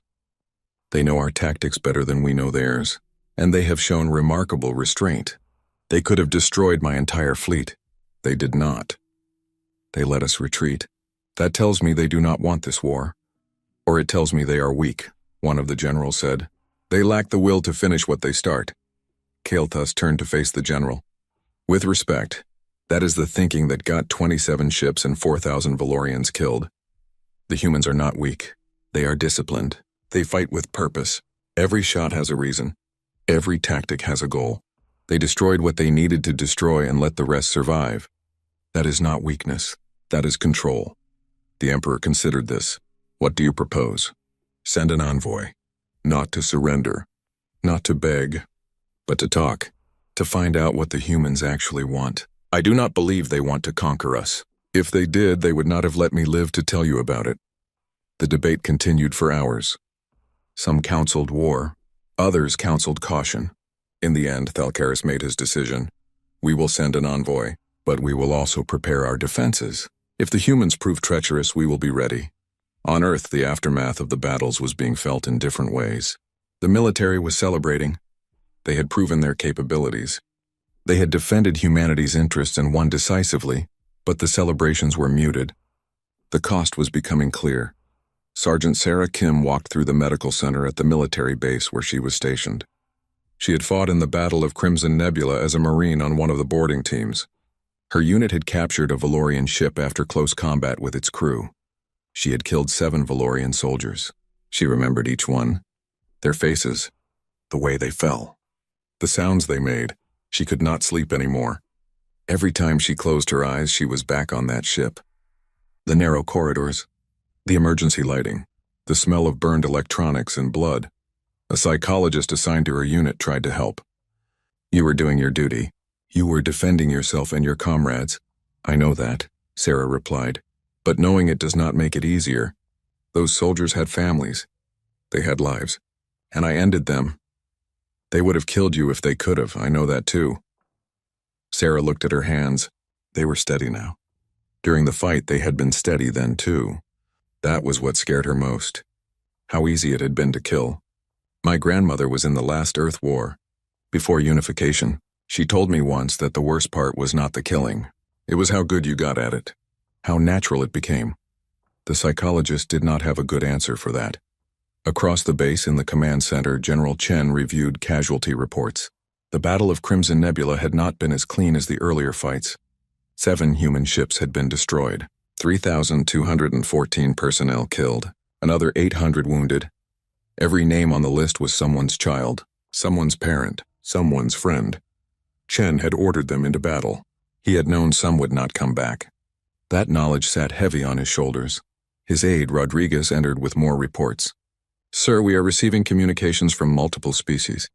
They know our tactics better than we know theirs, and they have shown remarkable restraint. They could have destroyed my entire fleet. They did not. They let us retreat. That tells me they do not want this war. Or it tells me they are weak, one of the generals said. They lack the will to finish what they start. Kael'thas turned to face the general. With respect, that is the thinking that got 27 ships and 4,000 Valorians killed. The humans are not weak. They are disciplined. They fight with purpose. Every shot has a reason. Every tactic has a goal. They destroyed what they needed to destroy and let the rest survive. That is not weakness. That is control. The Emperor considered this. What do you propose? Send an envoy. Not to surrender. Not to beg. But to talk. To find out what the humans actually want. I do not believe they want to conquer us. If they did, they would not have let me live to tell you about it. The debate continued for hours. Some counseled war. Others counseled caution. In the end, Thalkaris made his decision. We will send an envoy, but we will also prepare our defenses. If the humans prove treacherous, we will be ready. On Earth, the aftermath of the battles was being felt in different ways. The military was celebrating. They had proven their capabilities. They had defended humanity's interests and won decisively, but the celebrations were muted. The cost was becoming clear. Sergeant Sarah Kim walked through the medical center at the military base where she was stationed. She had fought in the Battle of Crimson Nebula as a Marine on one of the boarding teams. Her unit had captured a Valorian ship after close combat with its crew. She had killed 7 Valorian soldiers. She remembered each one. Their faces. The way they fell. The sounds they made. She could not sleep anymore. Every time she closed her eyes, she was back on that ship. The narrow corridors. The emergency lighting. The smell of burned electronics and blood. A psychologist assigned to her unit tried to help. You were doing your duty. You were defending yourself and your comrades. I know that, Sarah replied. But knowing it does not make it easier. Those soldiers had families. They had lives. And I ended them. They would have killed you if they could have, I know that too. Sarah looked at her hands. They were steady now. During the fight, they had been steady then too. That was what scared her most. How easy it had been to kill. My grandmother was in the last Earth War. Before unification, she told me once that the worst part was not the killing. It was how good you got at it. How natural it became. The psychologist did not have a good answer for that. Across the base in the command center, General Chen reviewed casualty reports. The Battle of Crimson Nebula had not been as clean as the earlier fights. 7 human ships had been destroyed. 3,214 personnel killed. Another 800 wounded. Every name on the list was someone's child, someone's parent, someone's friend. Chen had ordered them into battle. He had known some would not come back. That knowledge sat heavy on his shoulders. His aide, Rodriguez, entered with more reports. "Sir, we are receiving communications from multiple species.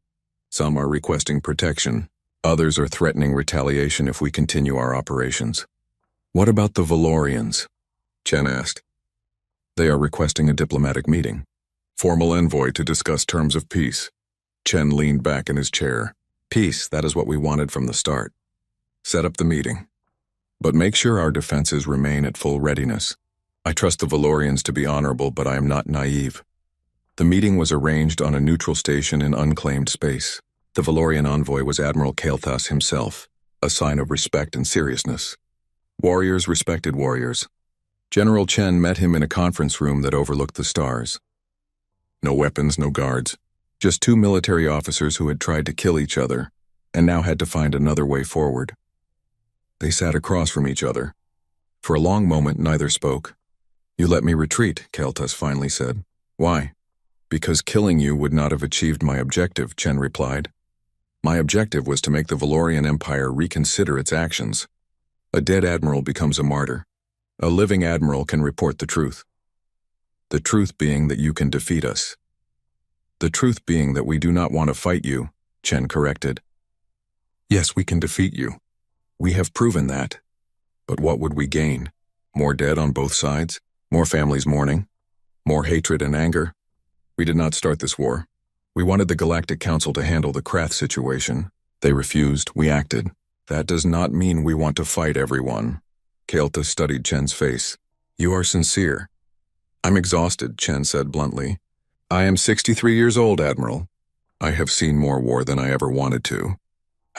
Some are requesting protection. Others are threatening retaliation if we continue our operations." "What about the Valorians?" Chen asked. "They are requesting a diplomatic meeting. Formal envoy to discuss terms of peace." Chen leaned back in his chair. "Peace, that is what we wanted from the start. Set up the meeting. But make sure our defenses remain at full readiness. I trust the Valorians to be honorable, but I am not naive." The meeting was arranged on a neutral station in unclaimed space. The Valorian envoy was Admiral Kael'thas himself, a sign of respect and seriousness. Warriors respected warriors. General Chen met him in a conference room that overlooked the stars. No weapons, no guards. Just two military officers who had tried to kill each other and now had to find another way forward. They sat across from each other. For a long moment, neither spoke. "You let me retreat," Kael'thas finally said. "Why?" "Because killing you would not have achieved my objective," Chen replied. "My objective was to make the Valorian Empire reconsider its actions. A dead admiral becomes a martyr. A living admiral can report the truth. The truth being that you can defeat us." "The truth being that we do not want to fight you," Chen corrected. "Yes, we can defeat you. We have proven that. But what would we gain? More dead on both sides? More families mourning? More hatred and anger? We did not start this war. We wanted the Galactic Council to handle the Krath situation. They refused, we acted. That does not mean we want to fight everyone." Kael'thas studied Chen's face. "You are sincere." "I'm exhausted," Chen said bluntly. "I am 63 years old, Admiral. I have seen more war than I ever wanted to.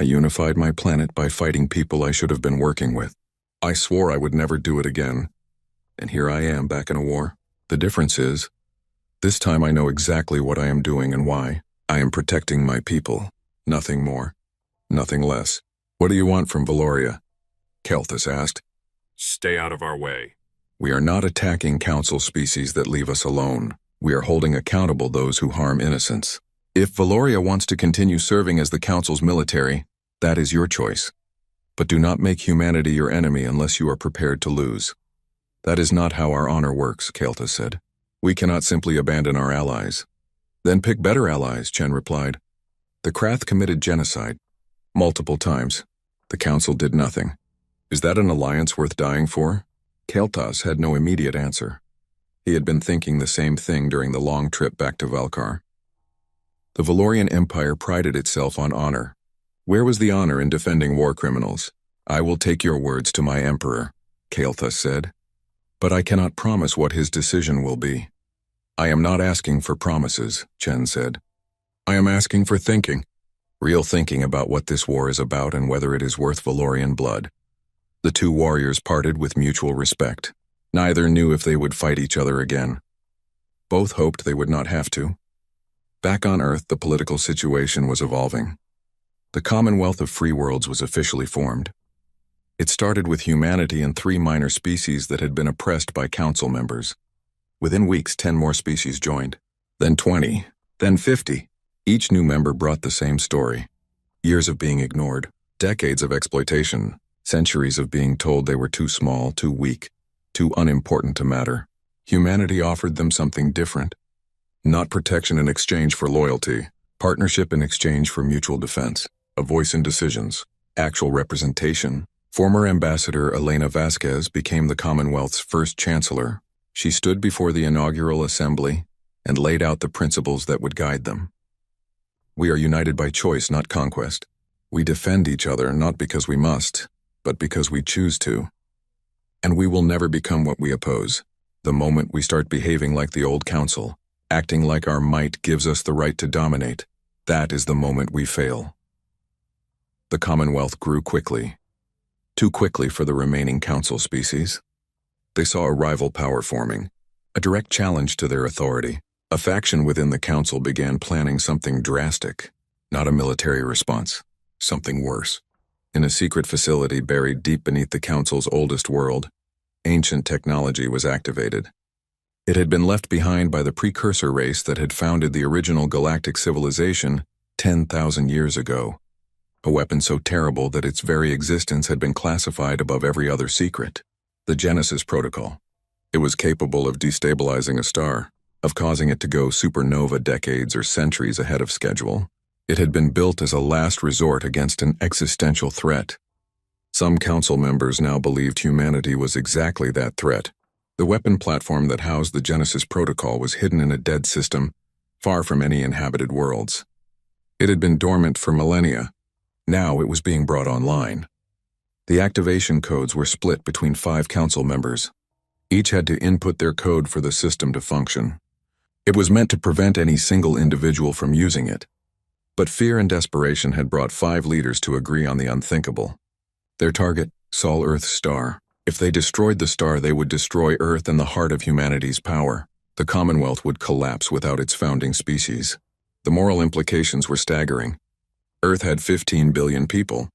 I unified my planet by fighting people I should have been working with. I swore I would never do it again. And here I am back in a war. The difference is, this time I know exactly what I am doing and why. I am protecting my people. Nothing more. Nothing less." "What do you want from Valoria?" Kael'thas asked. "Stay out of our way. We are not attacking council species that leave us alone. We are holding accountable those who harm innocents. If Valoria wants to continue serving as the council's military, that is your choice. But do not make humanity your enemy unless you are prepared to lose. That is not how our honor works," Kael'thas said. "We cannot simply abandon our allies." "Then pick better allies," Chen replied. "The Krath committed genocide. Multiple times. The council did nothing. Is that an alliance worth dying for?" Kael'thas had no immediate answer. He had been thinking the same thing during the long trip back to Valkar. The Valorian Empire prided itself on honor. Where was the honor in defending war criminals? "I will take your words to my emperor," Kael'thas said. "But I cannot promise what his decision will be." "I am not asking for promises," Chen said. "I am asking for thinking. Real thinking about what this war is about and whether it is worth Valorian blood." The two warriors parted with mutual respect. Neither knew if they would fight each other again. Both hoped they would not have to. Back on Earth, the political situation was evolving. The Commonwealth of Free Worlds was officially formed. It started with humanity and 3 minor species that had been oppressed by council members. Within weeks, 10 more species joined. Then 20. Then 50. Each new member brought the same story. Years of being ignored. Decades of exploitation. Centuries of being told they were too small, too weak, too unimportant to matter. Humanity offered them something different. Not protection in exchange for loyalty. Partnership in exchange for mutual defense. A voice in decisions. Actual representation. Former Ambassador Elena Vasquez became the Commonwealth's first chancellor. She stood before the inaugural assembly and laid out the principles that would guide them. "We are united by choice, not conquest. We defend each other not because we must, but because we choose to. And we will never become what we oppose. The moment we start behaving like the old council, acting like our might gives us the right to dominate, that is the moment we fail." The Commonwealth grew quickly. Too quickly for the remaining council species. They saw a rival power forming, a direct challenge to their authority. A faction within the council began planning something drastic, not a military response, something worse. In a secret facility buried deep beneath the council's oldest world, ancient technology was activated. It had been left behind by the precursor race that had founded the original galactic civilization 10,000 years ago. a weapon so terrible that its very existence had been classified above every other secret. The Genesis Protocol. It was capable of destabilizing a star, of causing it to go supernova decades or centuries ahead of schedule. It had been built as a last resort against an existential threat. Some council members now believed humanity was exactly that threat. The weapon platform that housed the Genesis Protocol was hidden in a dead system, far from any inhabited worlds. It had been dormant for millennia. Now it was being brought online. The activation codes were split between 5 council members. Each had to input their code for the system to function. It was meant to prevent any single individual from using it. But fear and desperation had brought 5 leaders to agree on the unthinkable. Their target, Sol Earth's star. If they destroyed the star, they would destroy Earth and the heart of humanity's power. The Commonwealth would collapse without its founding species. The moral implications were staggering. Earth had 15 billion people.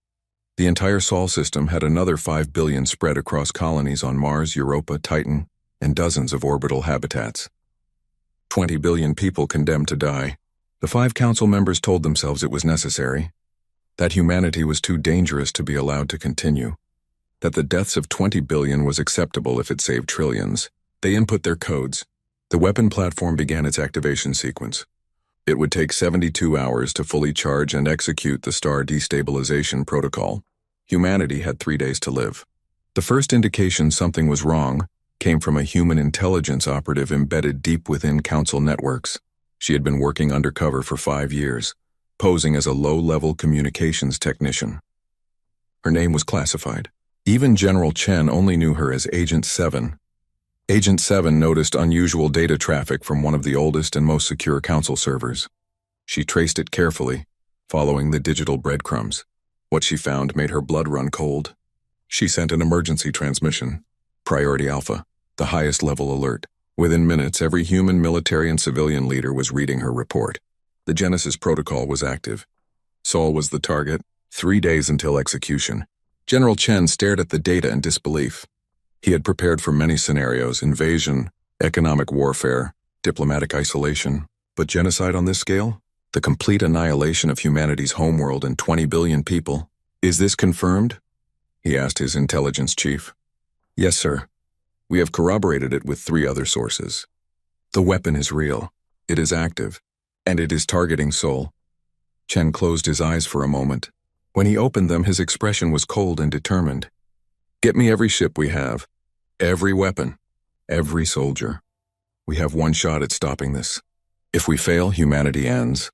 The entire Sol system had another 5 billion spread across colonies on Mars, Europa, Titan, and dozens of orbital habitats. 20 billion people condemned to die. The 5 council members told themselves it was necessary, that humanity was too dangerous to be allowed to continue, that the deaths of 20 billion was acceptable if it saved trillions. They input their codes. The weapon platform began its activation sequence. It would take 72 hours to fully charge and execute the star destabilization protocol. Humanity had 3 days to live. The first indication something was wrong came from a human intelligence operative embedded deep within council networks. She had been working undercover for 5 years, posing as a low-level communications technician. Her name was classified. Even General Chen only knew her as Agent 7. Agent 7 noticed unusual data traffic from one of the oldest and most secure council servers. She traced it carefully, following the digital breadcrumbs. What she found made her blood run cold. She sent an emergency transmission. Priority Alpha, the highest level alert. Within minutes, every human, military, and civilian leader was reading her report. The Genesis Protocol was active. Sol was the target. 3 days until execution. General Chen stared at the data in disbelief. He had prepared for many scenarios: invasion, economic warfare, diplomatic isolation. But genocide on this scale? The complete annihilation of humanity's homeworld and 20 billion people? Is this confirmed? He asked his intelligence chief. Yes, sir. We have corroborated it with 3 other sources. The weapon is real. It is active. And it is targeting Sol. Chen closed his eyes for a moment. When he opened them, his expression was cold and determined. Get me every ship we have. Every weapon. Every soldier. We have 1 shot at stopping this. If we fail, humanity ends.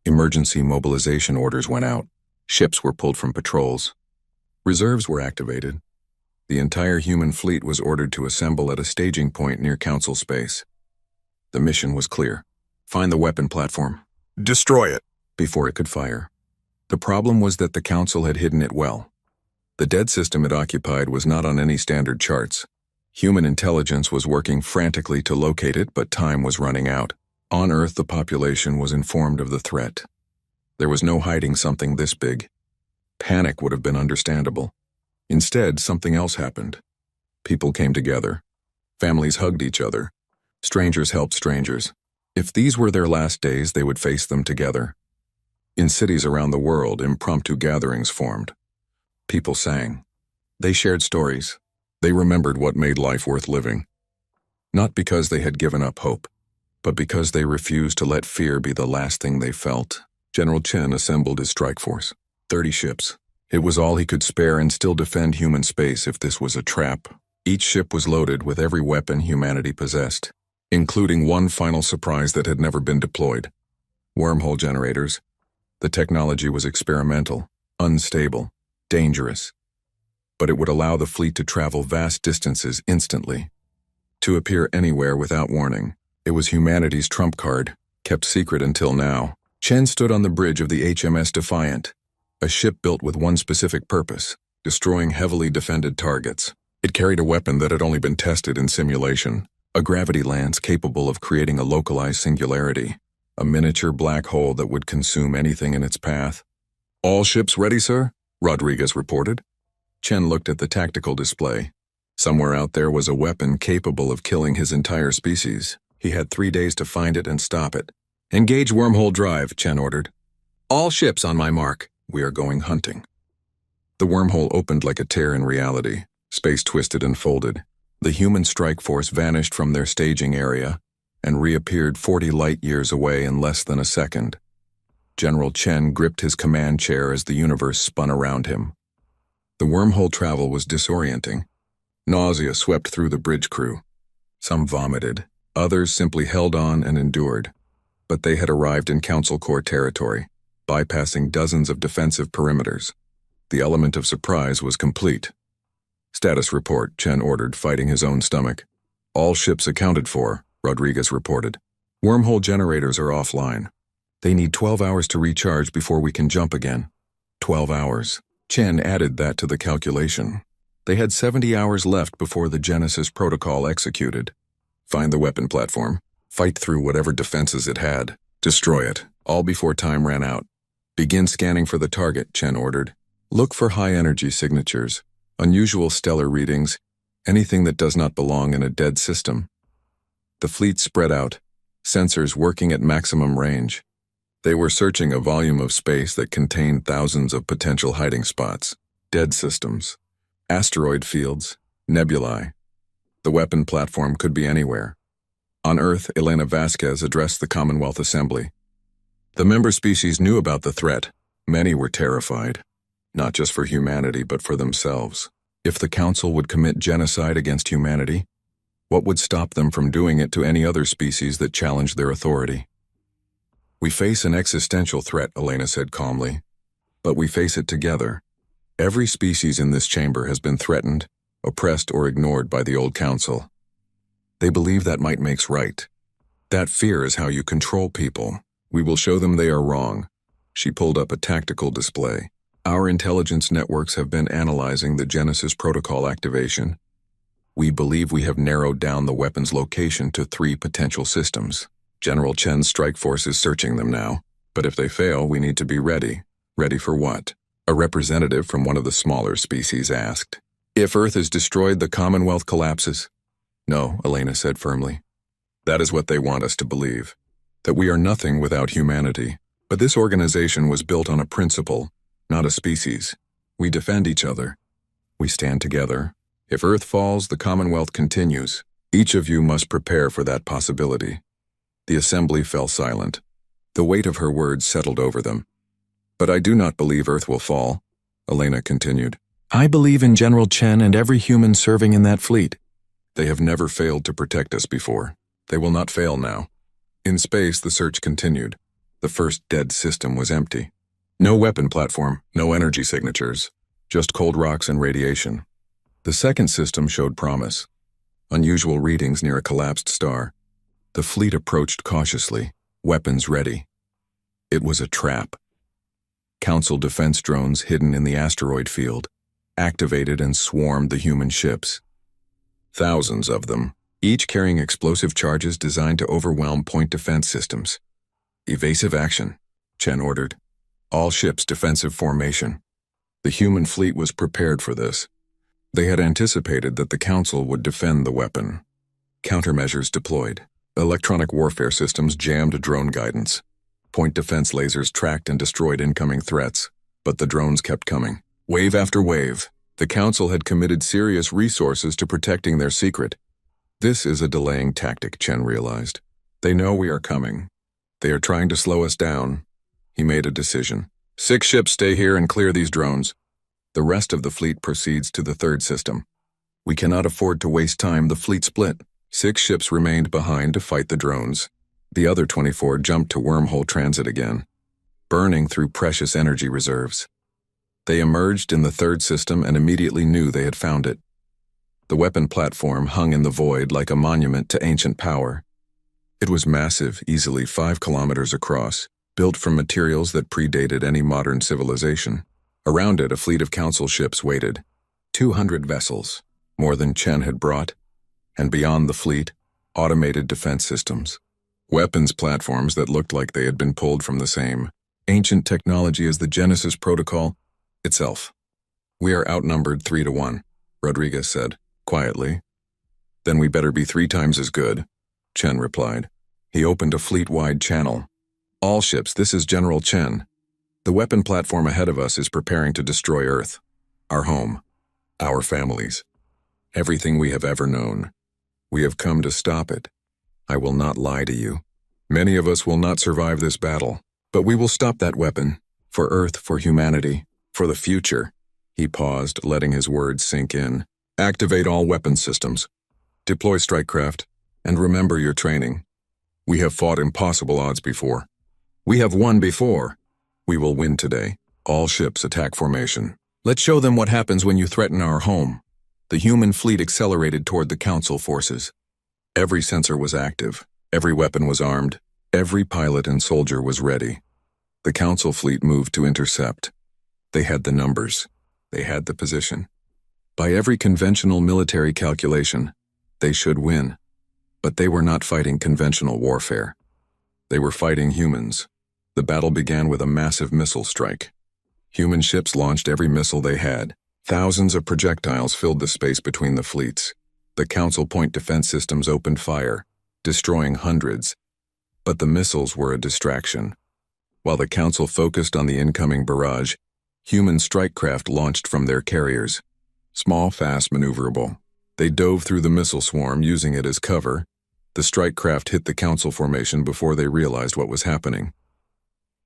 Emergency mobilization orders went out. Ships were pulled from patrols. Reserves were activated. The entire human fleet was ordered to assemble at a staging point near Council space. The mission was clear. Find the weapon platform. Destroy it. Before it could fire. The problem was that the Council had hidden it well. The dead system it occupied was not on any standard charts. Human intelligence was working frantically to locate it, but time was running out. On Earth, the population was informed of the threat. There was no hiding something this big. Panic would have been understandable. Instead, something else happened. People came together. Families hugged each other. Strangers helped strangers. If these were their last days, they would face them together. In cities around the world, impromptu gatherings formed. People sang. They shared stories. They remembered what made life worth living. Not because they had given up hope, but because they refused to let fear be the last thing they felt. General Chen assembled his strike force. 30 ships. It was all he could spare and still defend human space if this was a trap. Each ship was loaded with every weapon humanity possessed, including one final surprise that had never been deployed. Wormhole generators. The technology was experimental, unstable, dangerous. But it would allow the fleet to travel vast distances instantly, to appear anywhere without warning. It was humanity's trump card, kept secret until now. Chen stood on the bridge of the HMS Defiant, a ship built with one specific purpose: destroying heavily defended targets. It carried a weapon that had only been tested in simulation, a gravity lance capable of creating a localized singularity, a miniature black hole that would consume anything in its path. All ships ready, sir? Rodriguez reported. Chen looked at the tactical display. Somewhere out there was a weapon capable of killing his entire species. He had 3 days to find it and stop it. Engage wormhole drive, Chen ordered. All ships on my mark. We are going hunting. The wormhole opened like a tear in reality. Space twisted and folded. The human strike force vanished from their staging area and reappeared 40 light-years away in less than a second. General Chen gripped his command chair as the universe spun around him. The wormhole travel was disorienting. Nausea swept through the bridge crew. Some vomited. Others simply held on and endured. But they had arrived in Council Corps territory, bypassing dozens of defensive perimeters. The element of surprise was complete. "Status report," Chen ordered, fighting his own stomach. "All ships accounted for," Rodriguez reported. "Wormhole generators are offline. They need 12 hours to recharge before we can jump again." 12 hours. Chen added that to the calculation. They had 70 hours left before the Genesis protocol executed. Find the weapon platform. Fight through whatever defenses it had. Destroy it, all before time ran out. "Begin scanning for the target," Chen ordered. "Look for high-energy signatures, unusual stellar readings, anything that does not belong in a dead system." The fleet spread out, sensors working at maximum range. They were searching a volume of space that contained thousands of potential hiding spots, dead systems, asteroid fields, nebulae. The weapon platform could be anywhere. On Earth, Elena Vasquez addressed the Commonwealth Assembly. The member species knew about the threat. Many were terrified, not just for humanity but for themselves. If the Council would commit genocide against humanity, what would stop them from doing it to any other species that challenged their authority? "We face an existential threat," Elena said calmly, "but we face it together. Every species in this chamber has been threatened, oppressed, or ignored by the old Council. They believe that might makes right. That fear is how you control people. We will show them they are wrong." She pulled up a tactical display. "Our intelligence networks have been analyzing the Genesis protocol activation. We believe we have narrowed down the weapon's location to 3 potential systems. General Chen's strike force is searching them now, but if they fail, we need to be ready." "Ready for what?" a representative from one of the smaller species asked. "If Earth is destroyed, the Commonwealth collapses." "No," Elena said firmly. "That is what they want us to believe, that we are nothing without humanity. But this organization was built on a principle, not a species. We defend each other. We stand together. If Earth falls, the Commonwealth continues. Each of you must prepare for that possibility." The assembly fell silent. The weight of her words settled over them. "But I do not believe Earth will fall," Elena continued. "I believe in General Chen and every human serving in that fleet. They have never failed to protect us before. They will not fail now." In space, the search continued. The first dead system was empty. No weapon platform, no energy signatures, just cold rocks and radiation. The second system showed promise. Unusual readings near a collapsed star. The fleet approached cautiously, weapons ready. It was a trap. Council defense drones hidden in the asteroid field activated and swarmed the human ships. Thousands of them, each carrying explosive charges designed to overwhelm point defense systems. "Evasive action," Chen ordered. "All ships defensive formation." The human fleet was prepared for this. They had anticipated that the Council would defend the weapon. Countermeasures deployed. Electronic warfare systems jammed drone guidance. Point defense lasers tracked and destroyed incoming threats, but the drones kept coming. Wave after wave, the Council had committed serious resources to protecting their secret. This is a delaying tactic, Chen realized. They know we are coming. They are trying to slow us down. He made a decision. 6 ships stay here and clear these drones. The rest of the fleet proceeds to the third system. We cannot afford to waste time. The fleet split. 6 ships remained behind to fight the drones. The other 24 jumped to wormhole transit again, burning through precious energy reserves. They emerged in the third system and immediately knew they had found it. The weapon platform hung in the void like a monument to ancient power. It was massive, easily 5 kilometers across, built from materials that predated any modern civilization. Around it, a fleet of Council ships waited. 200 vessels, more than Chen had brought. And beyond the fleet, automated defense systems. Weapons platforms that looked like they had been pulled from the same ancient technology as the Genesis protocol itself. "We are outnumbered 3 to 1, Rodriguez said, quietly. "Then we better be 3 times as good," Chen replied. He opened a fleet-wide channel. "All ships, this is General Chen. The weapon platform ahead of us is preparing to destroy Earth, our home, our families, everything we have ever known. We have come to stop it. I will not lie to you. Many of us will not survive this battle, but we will stop that weapon, for Earth, for humanity, for the future. He paused, letting his words sink in. Activate all weapon systems. Deploy strike craft, and remember your training. We have fought impossible odds before. We have won before. We will win today. All ships attack formation. Let's show them what happens when you threaten our home. The human fleet accelerated toward the Council forces. Every sensor was active. Every weapon was armed. Every pilot and soldier was ready. The Council fleet moved to intercept. They had the numbers. They had the position. By every conventional military calculation, they should win. But they were not fighting conventional warfare. They were fighting humans. The battle began with a massive missile strike. Human ships launched every missile they had. Thousands of projectiles filled the space between the fleets. The Council point defense systems opened fire, destroying hundreds. But the missiles were a distraction. While the Council focused on the incoming barrage, human strike craft launched from their carriers. Small, fast, maneuverable. They dove through the missile swarm, using it as cover. The strike craft hit the Council formation before they realized what was happening.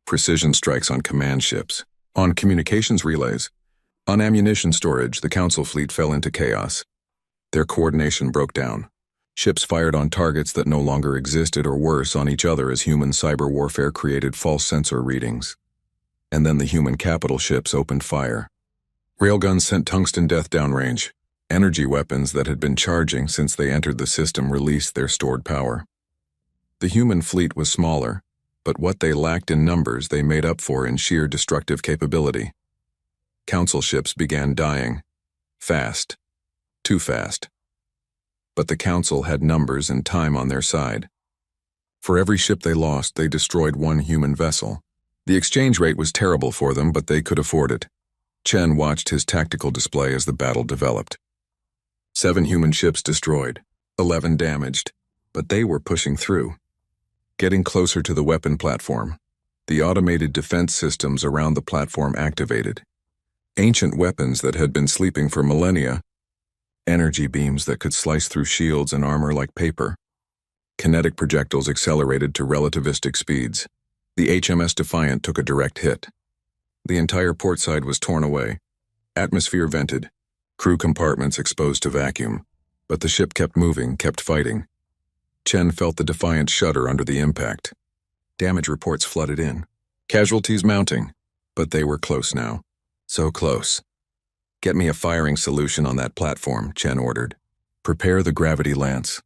Precision strikes on command ships, on communications relays, on ammunition storage. The Council fleet fell into chaos. Their coordination broke down. Ships fired on targets that no longer existed, or worse, on each other, as human cyber warfare created false sensor readings. And then the human capital ships opened fire. Railguns sent tungsten death downrange. Energy weapons that had been charging since they entered the system released their stored power. The human fleet was smaller, but what they lacked in numbers they made up for in sheer destructive capability. Council ships began dying. Fast. Too fast. But the Council had numbers and time on their side. For every ship they lost, they destroyed one human vessel. The exchange rate was terrible for them, but they could afford it. Chen watched his tactical display as the battle developed. 7 human ships destroyed, 11 damaged, but they were pushing through. Getting closer to the weapon platform, the automated defense systems around the platform activated. Ancient weapons that had been sleeping for millennia. Energy beams that could slice through shields and armor like paper. Kinetic projectiles accelerated to relativistic speeds. The HMS Defiant took a direct hit. The entire port side was torn away. Atmosphere vented. Crew compartments exposed to vacuum. But the ship kept moving, kept fighting. Chen felt the Defiant shudder under the impact. Damage reports flooded in. Casualties mounting. But they were close now. So close. Get me a firing solution on that platform, Chen ordered. Prepare the gravity lance.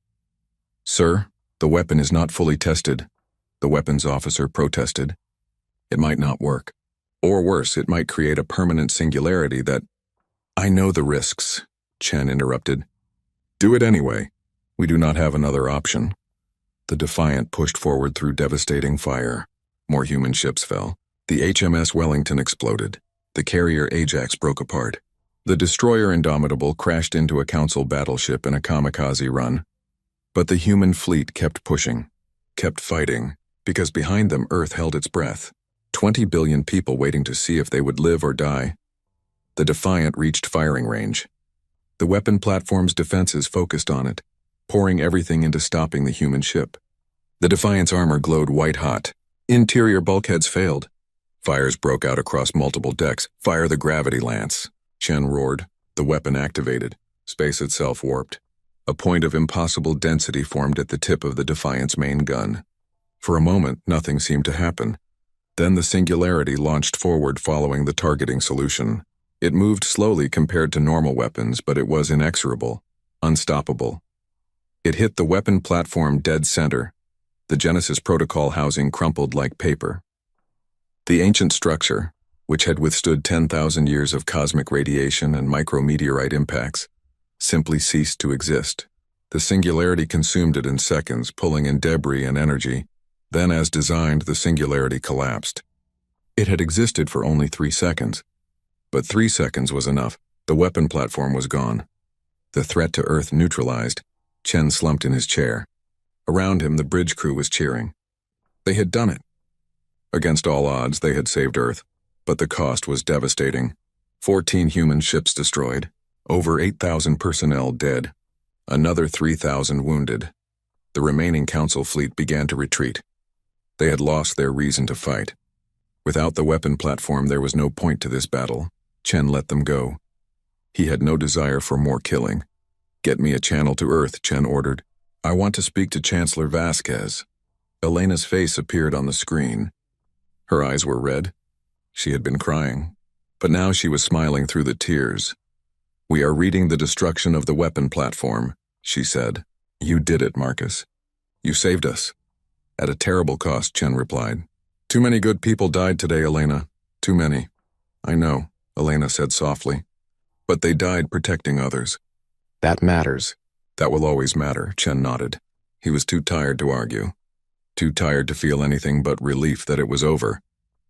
Sir, the weapon is not fully tested. The weapons officer protested. It might not work. Or worse, it might create a permanent singularity that... I know the risks, Chen interrupted. Do it anyway. We do not have another option. The Defiant pushed forward through devastating fire. More human ships fell. The HMS Wellington exploded. The carrier Ajax broke apart. The destroyer Indomitable crashed into a Council battleship in a kamikaze run. But the human fleet kept pushing, kept fighting, because behind them Earth held its breath. 20 billion people waiting to see if they would live or die. The Defiant reached firing range. The weapon platform's defenses focused on it, pouring everything into stopping the human ship. The Defiant's armor glowed white-hot. Interior bulkheads failed. Fires broke out across multiple decks. Fire the gravity lance, Chen roared. The weapon activated. Space itself warped. A point of impossible density formed at the tip of the Defiant's main gun. For a moment, nothing seemed to happen. Then the singularity launched forward following the targeting solution. It moved slowly compared to normal weapons, but it was inexorable, unstoppable. It hit the weapon platform dead center. The Genesis protocol housing crumpled like paper. The ancient structure, which had withstood 10,000 years of cosmic radiation and micrometeorite impacts, simply ceased to exist. The singularity consumed it in seconds, pulling in debris and energy. Then, as designed, the singularity collapsed. It had existed for only 3 seconds. But 3 seconds was enough. The weapon platform was gone. The threat to Earth neutralized. Chen slumped in his chair. Around him, the bridge crew was cheering. They had done it. Against all odds, they had saved Earth. But the cost was devastating. 14 human ships destroyed, over 8,000 personnel dead, another 3,000 wounded. The remaining Council fleet began to retreat. They had lost their reason to fight. Without the weapon platform, there was no point to this battle. Chen let them go. He had no desire for more killing. "Get me a channel to Earth," Chen ordered. "I want to speak to Chancellor Vasquez." Elena's face appeared on the screen. Her eyes were red. She had been crying, but now she was smiling through the tears. "We are reading the destruction of the weapon platform," she said. "You did it, Marcus. You saved us." "At a terrible cost," Chen replied. "Too many good people died today, Elena. Too many." "I know," Elena said softly. "But they died protecting others." "That matters." "That will always matter," Chen nodded. He was too tired to argue. Too tired to feel anything but relief that it was over.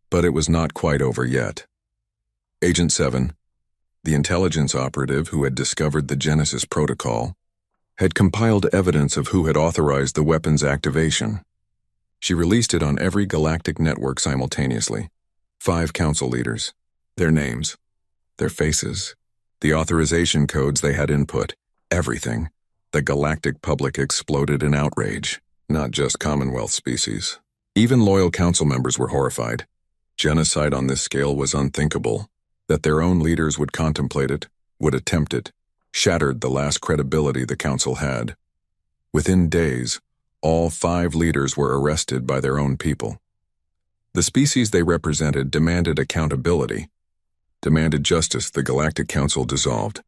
But it was not quite over yet. Agent 7, the intelligence operative who had discovered the Genesis protocol, had compiled evidence of who had authorized the weapon's activation. She released it on every galactic network simultaneously. 5 council leaders, their names, their faces, the authorization codes they had input, everything. The galactic public exploded in outrage, not just Commonwealth species. Even loyal council members were horrified. Genocide on this scale was unthinkable. That their own leaders would contemplate it, would attempt it, shattered the last credibility the council had. Within days, all 5 leaders were arrested by their own people. The species they represented demanded accountability, demanded justice. The Galactic Council dissolved,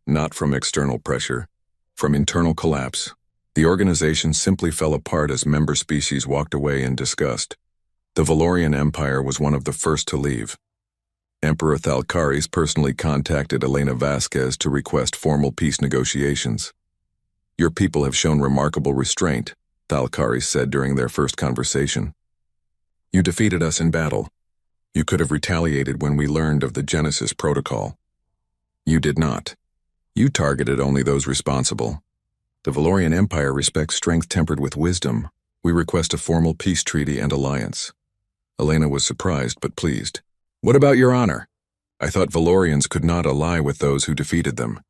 not from external pressure, from internal collapse. The organization simply fell apart as member species walked away in disgust. The Valorian Empire was one of the first to leave. Emperor Thalcaris personally contacted Elena Vasquez to request formal peace negotiations. "Your people have shown remarkable restraint," Thalcaris said during their first conversation. "You defeated us in battle. You could have retaliated when we learned of the Genesis protocol. You did not. You targeted only those responsible. The Valorian Empire respects strength tempered with wisdom. We request a formal peace treaty and alliance." Elena was surprised but pleased. "What about your honor? I thought Valorians could not ally with those who defeated them."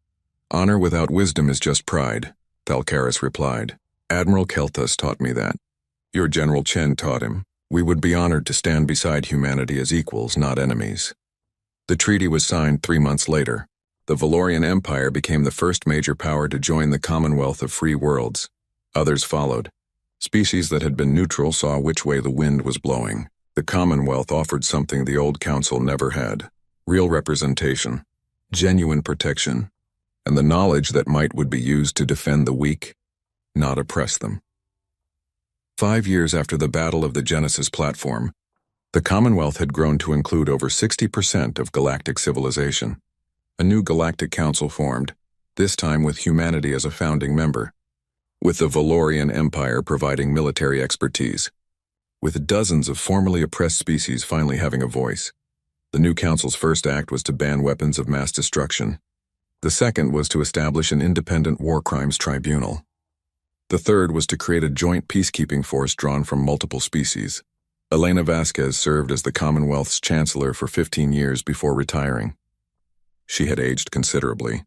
"Honor without wisdom is just pride," Thalcaris replied. "Admiral Kelthus taught me that. Your General Chen taught him. We would be honored to stand beside humanity as equals, not enemies." The treaty was signed 3 months later. The Valorian Empire became the first major power to join the Commonwealth of Free Worlds. Others followed. Species that had been neutral saw which way the wind was blowing. The Commonwealth offered something the old council never had: real representation, genuine protection, and the knowledge that might would be used to defend the weak, not oppress them. 5 years after the Battle of the Genesis platform, the Commonwealth had grown to include over 60% of galactic civilization. A new galactic council formed, this time with humanity as a founding member, with the Valorian Empire providing military expertise, with dozens of formerly oppressed species finally having a voice. The new council's first act was to ban weapons of mass destruction. The second was to establish an independent war crimes tribunal. The third was to create a joint peacekeeping force drawn from multiple species. Elena Vasquez served as the Commonwealth's chancellor for 15 years before retiring. She had aged considerably.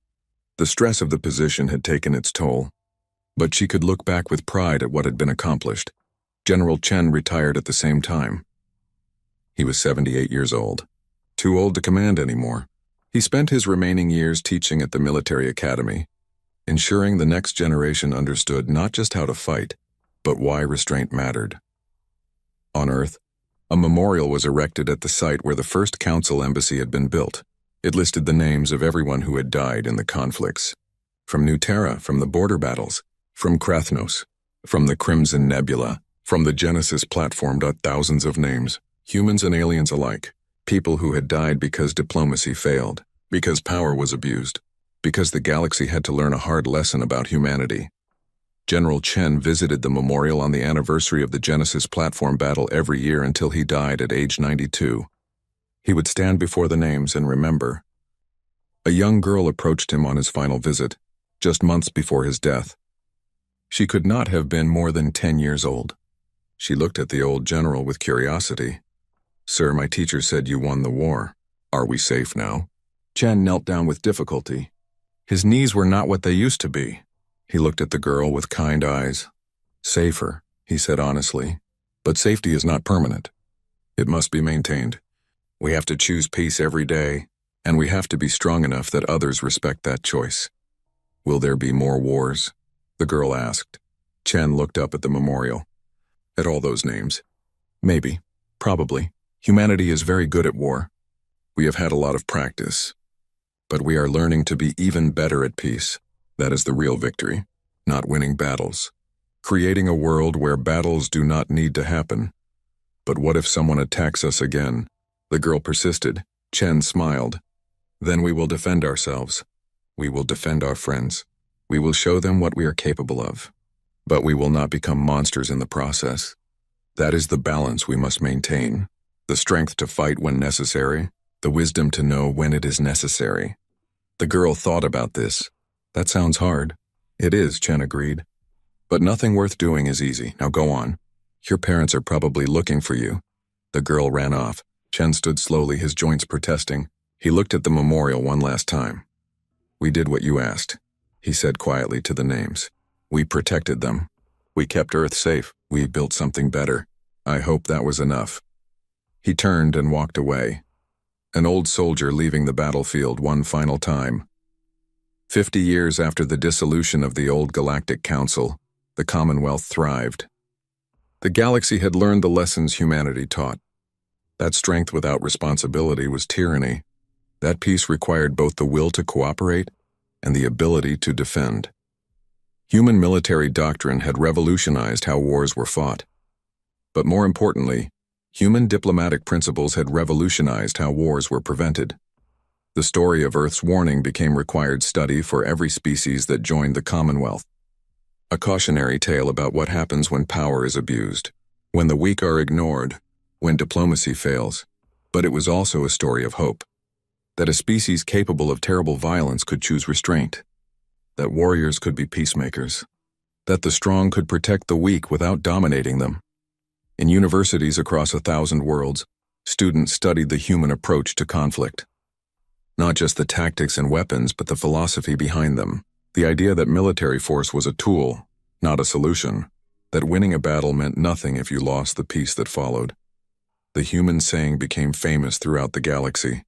The stress of the position had taken its toll, but she could look back with pride at what had been accomplished. General Chen retired at the same time. He was 78 years old, too old to command anymore. He spent his remaining years teaching at the military academy, ensuring the next generation understood not just how to fight, but why restraint mattered. On Earth, a memorial was erected at the site where the first council embassy had been built. It listed the names of everyone who had died in the conflicts. From New Terra, from the border battles, from Krathnos, from the Crimson Nebula, from the Genesis platform. Thousands of names, humans and aliens alike. People who had died because diplomacy failed, because power was abused, because the galaxy had to learn a hard lesson about humanity. General Chen visited the memorial on the anniversary of the Genesis platform battle every year until he died at age 92. He would stand before the names and remember. A young girl approached him on his final visit, just months before his death. She could not have been more than 10 years old. She looked at the old general with curiosity. Sir, my teacher said you won the war. Are we safe now? Chen knelt down with difficulty. His knees were not what they used to be. He looked at the girl with kind eyes. Safer, he said honestly. But safety is not permanent. It must be maintained. We have to choose peace every day, and we have to be strong enough that others respect that choice. Will there be more wars? The girl asked. Chen looked up at the memorial. At all those names. Maybe. Probably. Humanity is very good at war. We have had a lot of practice. But we are learning to be even better at peace. That is the real victory, not winning battles. Creating a world where battles do not need to happen. But what if someone attacks us again? The girl persisted. Chen smiled. Then we will defend ourselves. We will defend our friends. We will show them what we are capable of. But we will not become monsters in the process. That is the balance we must maintain. The strength to fight when necessary, the wisdom to know when it is necessary. The girl thought about this. That sounds hard. It is, Chen agreed. But nothing worth doing is easy. Now go on. Your parents are probably looking for you. The girl ran off. Chen stood slowly, his joints protesting. He looked at the memorial one last time. We did what you asked, he said quietly to the names. We protected them. We kept Earth safe. We built something better. I hope that was enough. He turned and walked away. An old soldier leaving the battlefield one final time. 50 years after the dissolution of the old Galactic Council, the Commonwealth thrived. The galaxy had learned the lessons humanity taught. That strength without responsibility was tyranny. That peace required both the will to cooperate and the ability to defend. Human military doctrine had revolutionized how wars were fought. But more importantly, human diplomatic principles had revolutionized how wars were prevented. The story of Earth's warning became required study for every species that joined the Commonwealth. A cautionary tale about what happens when power is abused, when the weak are ignored, when diplomacy fails. But it was also a story of hope. That a species capable of terrible violence could choose restraint. That warriors could be peacemakers. That the strong could protect the weak without dominating them. In universities across 1,000 worlds, students studied the human approach to conflict. Not just the tactics and weapons, but the philosophy behind them. The idea that military force was a tool, not a solution. That winning a battle meant nothing if you lost the peace that followed. The human saying became famous throughout the galaxy.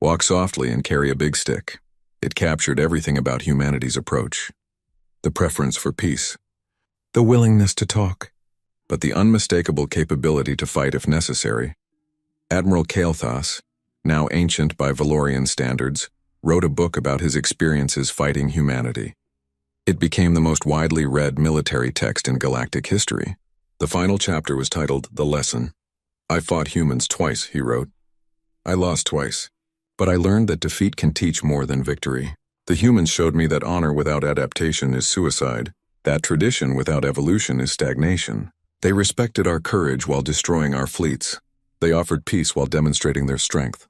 Walk softly and carry a big stick. It captured everything about humanity's approach. The preference for peace. The willingness to talk. But the unmistakable capability to fight if necessary. Admiral Kael'thas, now ancient by Valorian standards, wrote a book about his experiences fighting humanity. It became the most widely read military text in galactic history. The final chapter was titled The Lesson. I fought humans twice, he wrote. I lost twice, but I learned that defeat can teach more than victory. The humans showed me that honor without adaptation is suicide, that tradition without evolution is stagnation. They respected our courage while destroying our fleets. They offered peace while demonstrating their strength.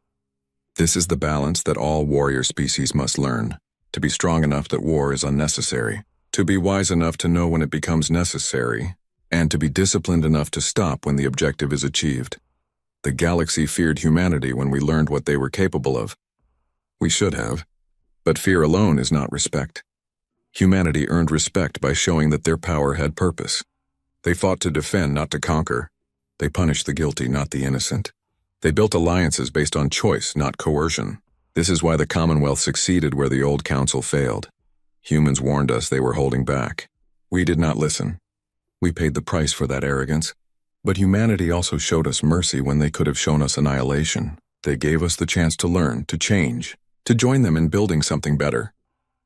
This is the balance that all warrior species must learn. To be strong enough that war is unnecessary. To be wise enough to know when it becomes necessary. And to be disciplined enough to stop when the objective is achieved. The galaxy feared humanity when we learned what they were capable of. We should have. But fear alone is not respect. Humanity earned respect by showing that their power had purpose. They fought to defend, not to conquer. They punished the guilty, not the innocent. They built alliances based on choice, not coercion. This is why the Commonwealth succeeded where the old council failed. Humans warned us they were holding back. We did not listen. We paid the price for that arrogance. But humanity also showed us mercy when they could have shown us annihilation. They gave us the chance to learn, to change, to join them in building something better.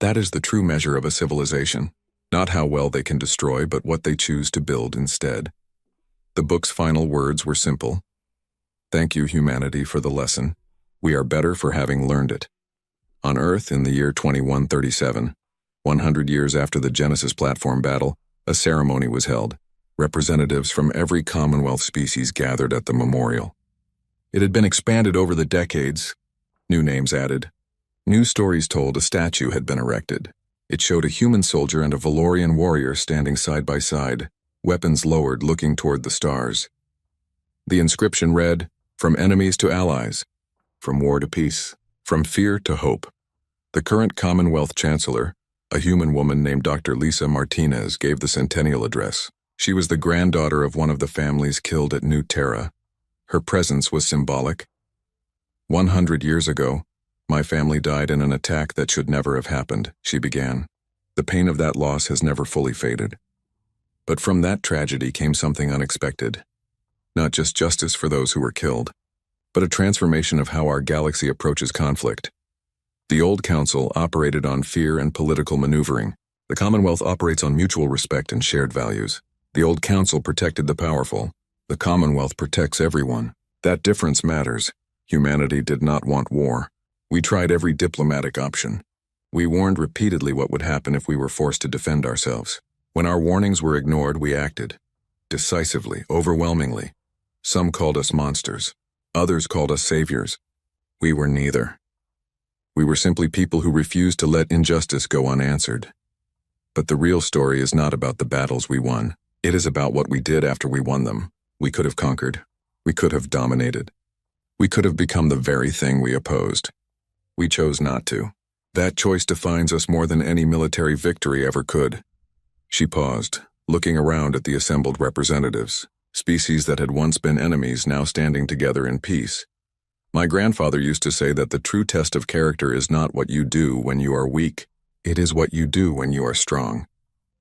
That is the true measure of a civilization. Not how well they can destroy, but what they choose to build instead. The book's final words were simple. Thank you, humanity, for the lesson. We are better for having learned it. On Earth, in the year 2137, 100 years after the Genesis platform battle, a ceremony was held. Representatives from every Commonwealth species gathered at the memorial. It had been expanded over the decades, new names added. New stories told. A statue had been erected. It showed a human soldier and a Valorian warrior standing side by side, weapons lowered looking toward the stars. The inscription read, From enemies to allies, from war to peace, from fear to hope. The current Commonwealth Chancellor, a human woman named Dr. Lisa Martinez, gave the centennial address. She was the granddaughter of one of the families killed at New Terra. Her presence was symbolic. 100 years ago, my family died in an attack that should never have happened, she began. The pain of that loss has never fully faded. But from that tragedy came something unexpected. Not just justice for those who were killed, but a transformation of how our galaxy approaches conflict. The old council operated on fear and political maneuvering. The Commonwealth operates on mutual respect and shared values. The old council protected the powerful. The Commonwealth protects everyone. That difference matters. Humanity did not want war. We tried every diplomatic option. We warned repeatedly what would happen if we were forced to defend ourselves. When our warnings were ignored, we acted. Decisively, overwhelmingly. Some called us monsters. Others called us saviors. We were neither. We were simply people who refused to let injustice go unanswered. But the real story is not about the battles we won. It is about what we did after we won them. We could have conquered. We could have dominated. We could have become the very thing we opposed. We chose not to. That choice defines us more than any military victory ever could. She paused, looking around at the assembled representatives, species that had once been enemies now standing together in peace. My grandfather used to say that the true test of character is not what you do when you are weak. It is what you do when you are strong.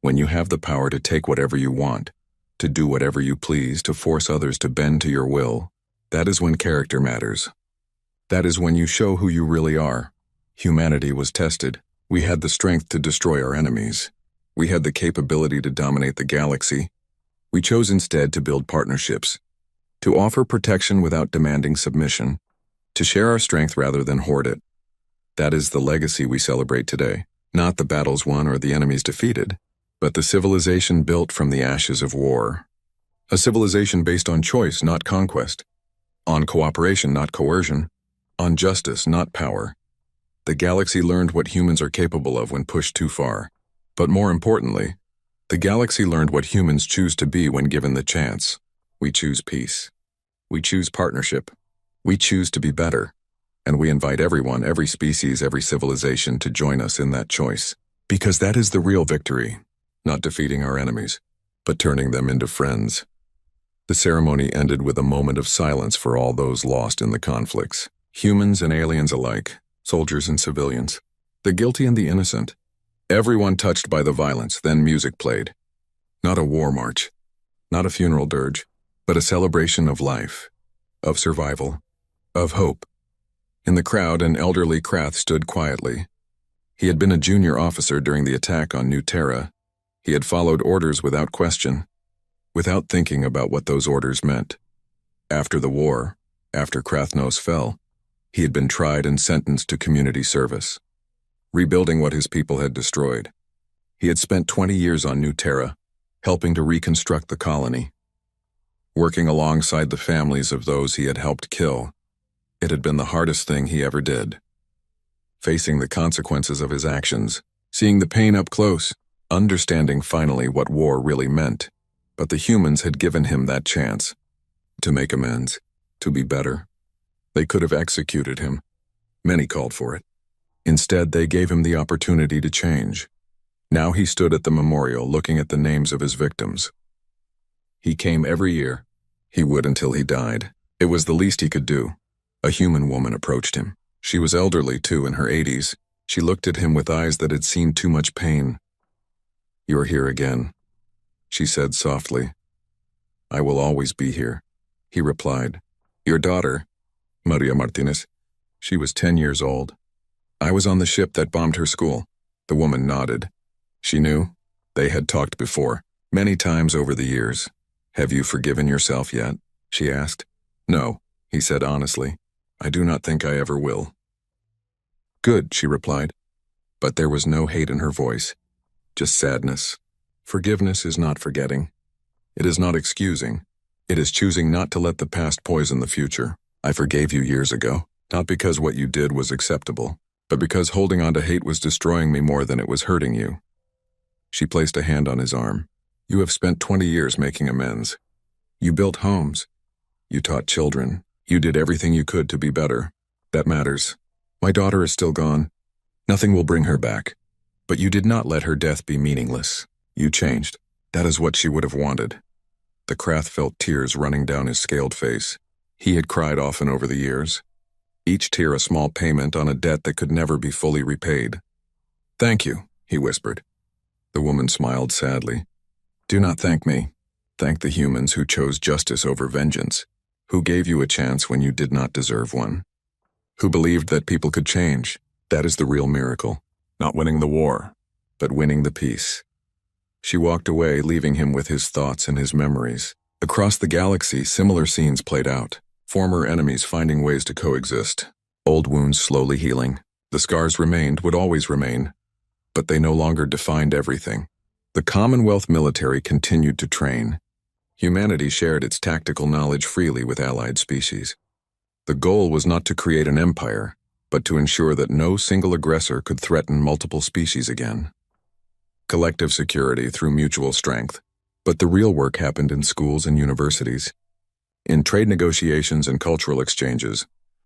When you have the power to take whatever you want, to do whatever you please, to force others to bend to your will, that is when character matters. That is when you show who you really are. Humanity was tested. We had the strength to destroy our enemies. We had the capability to dominate the galaxy. We chose instead to build partnerships, to offer protection without demanding submission, to share our strength rather than hoard it. That is the legacy we celebrate today. Not the battles won or the enemies defeated, but the civilization built from the ashes of war. A civilization based on choice, not conquest. On cooperation, not coercion. On justice, not power. The galaxy learned what humans are capable of when pushed too far. But more importantly, the galaxy learned what humans choose to be when given the chance. We choose peace. We choose partnership. We choose to be better. And we invite everyone, every species, every civilization to join us in that choice. Because that is the real victory. Not defeating our enemies, but turning them into friends. The ceremony ended with a moment of silence for all those lost in the conflicts. Humans and aliens alike, soldiers and civilians, the guilty and the innocent. Everyone touched by the violence. Then music played. Not a war march, not a funeral dirge, but a celebration of life, of survival, of hope. In the crowd, an elderly Krath stood quietly. He had been a junior officer during the attack on New Terra. He had followed orders without question, without thinking about what those orders meant. After the war, after Krathnos fell, he had been tried and sentenced to community service, rebuilding what his people had destroyed. He had spent 20 years on New Terra, helping to reconstruct the colony, working alongside the families of those he had helped kill. It had been the hardest thing he ever did. Facing the consequences of his actions, seeing the pain up close, understanding finally what war really meant. But the humans had given him that chance to make amends, to be better. They could have executed him. Many called for it. Instead, they gave him the opportunity to change. Now he stood at the memorial looking at the names of his victims. He came every year. He would until he died. It was the least he could do. A human woman approached him. She was elderly too, in her 80s. She looked at him with eyes that had seen too much pain. "You're here again," she said softly. "I will always be here," he replied. "Your daughter, Maria Martinez, she was 10 years old. I was on the ship that bombed her school." The woman nodded. She knew. They had talked before, many times over the years. "Have you forgiven yourself yet?" she asked. "No," he said honestly. "I do not think I ever will." "Good," she replied. But there was no hate in her voice, just sadness. Forgiveness is not forgetting. It is not excusing. It is choosing not to let the past poison the future. I forgave you years ago, not because what you did was acceptable, but because holding on to hate was destroying me more than it was hurting you. She placed a hand on his arm. You have spent 20 years making amends. You built homes. You taught children. You did everything you could to be better. That matters. My daughter is still gone. Nothing will bring her back. But you did not let her death be meaningless. You changed. That is what she would have wanted. The Krath felt tears running down his scaled face. He had cried often over the years. Each tear a small payment on a debt that could never be fully repaid. "Thank you," he whispered. The woman smiled sadly. "Do not thank me. Thank the humans who chose justice over vengeance, who gave you a chance when you did not deserve one, who believed that people could change. That is the real miracle. Not winning the war, but winning the peace." She walked away, leaving him with his thoughts and his memories. Across the galaxy, similar scenes played out. Former enemies finding ways to coexist. Old wounds slowly healing. The scars remained, would always remain, but they no longer defined everything. The Commonwealth military continued to train. Humanity shared its tactical knowledge freely with allied species. The goal was not to create an empire, but to ensure that no single aggressor could threaten multiple species again. Collective security through mutual strength. But the real work happened in schools and universities, in trade negotiations and cultural exchanges,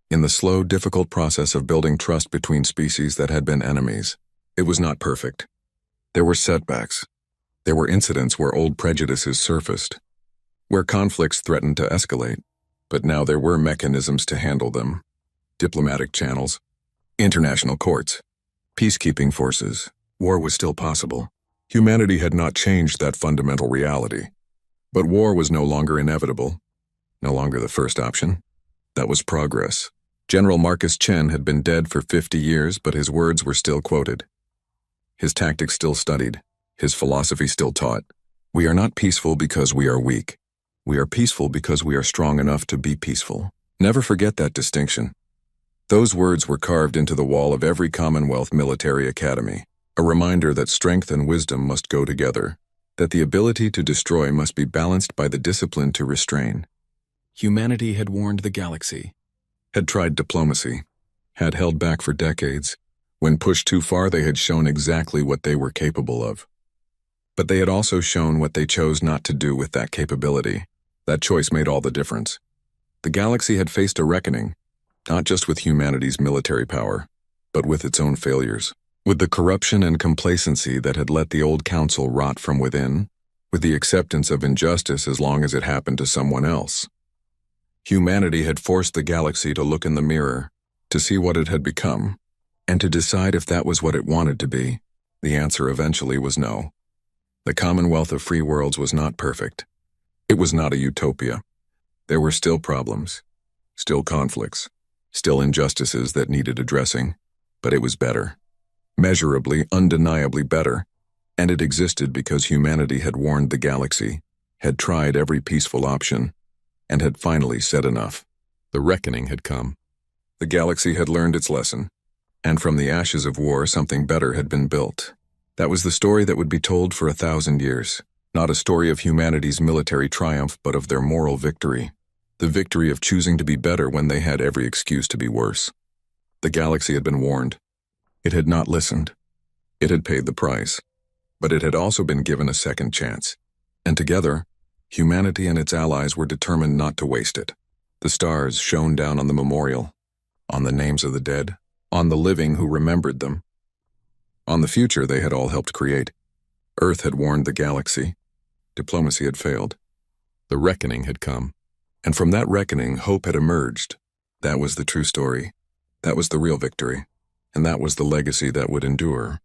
in the slow, difficult process of building trust between species that had been enemies. It was not perfect. There were setbacks. There were incidents where old prejudices surfaced, where conflicts threatened to escalate, but now there were mechanisms to handle them. Diplomatic channels, international courts, peacekeeping forces. War was still possible. Humanity had not changed that fundamental reality. But war was no longer inevitable, no longer the first option. That was progress. General Marcus Chen had been dead for 50 years, but his words were still quoted. His tactics still studied, his philosophy still taught. We are not peaceful because we are weak. We are peaceful because we are strong enough to be peaceful. Never forget that distinction. Those words were carved into the wall of every Commonwealth military academy. A reminder that strength and wisdom must go together, that the ability to destroy must be balanced by the discipline to restrain. Humanity had warned the galaxy, had tried diplomacy, had held back for decades. When pushed too far, they had shown exactly what they were capable of. But they had also shown what they chose not to do with that capability. That choice made all the difference. The galaxy had faced a reckoning, not just with humanity's military power, but with its own failures. With the corruption and complacency that had let the old council rot from within, with the acceptance of injustice as long as it happened to someone else. Humanity had forced the galaxy to look in the mirror, to see what it had become, and to decide if that was what it wanted to be. The answer eventually was no. The Commonwealth of Free Worlds was not perfect. It was not a utopia. There were still problems, still conflicts, still injustices that needed addressing, but it was better. Measurably, undeniably better, and it existed because humanity had warned the galaxy, had tried every peaceful option, and had finally said enough. The reckoning had come. The galaxy had learned its lesson, and from the ashes of war something better had been built. That was the story that would be told for 1,000 years, not a story of humanity's military triumph but of their moral victory, the victory of choosing to be better when they had every excuse to be worse. The galaxy had been warned. It had not listened. It had paid the price, but it had also been given a second chance. And together, humanity and its allies were determined not to waste it. The stars shone down on the memorial, on the names of the dead, on the living who remembered them, on the future they had all helped create. Earth had warned the galaxy. Diplomacy had failed. The reckoning had come. And from that reckoning, hope had emerged. That was the true story. That was the real victory. And that was the legacy that would endure.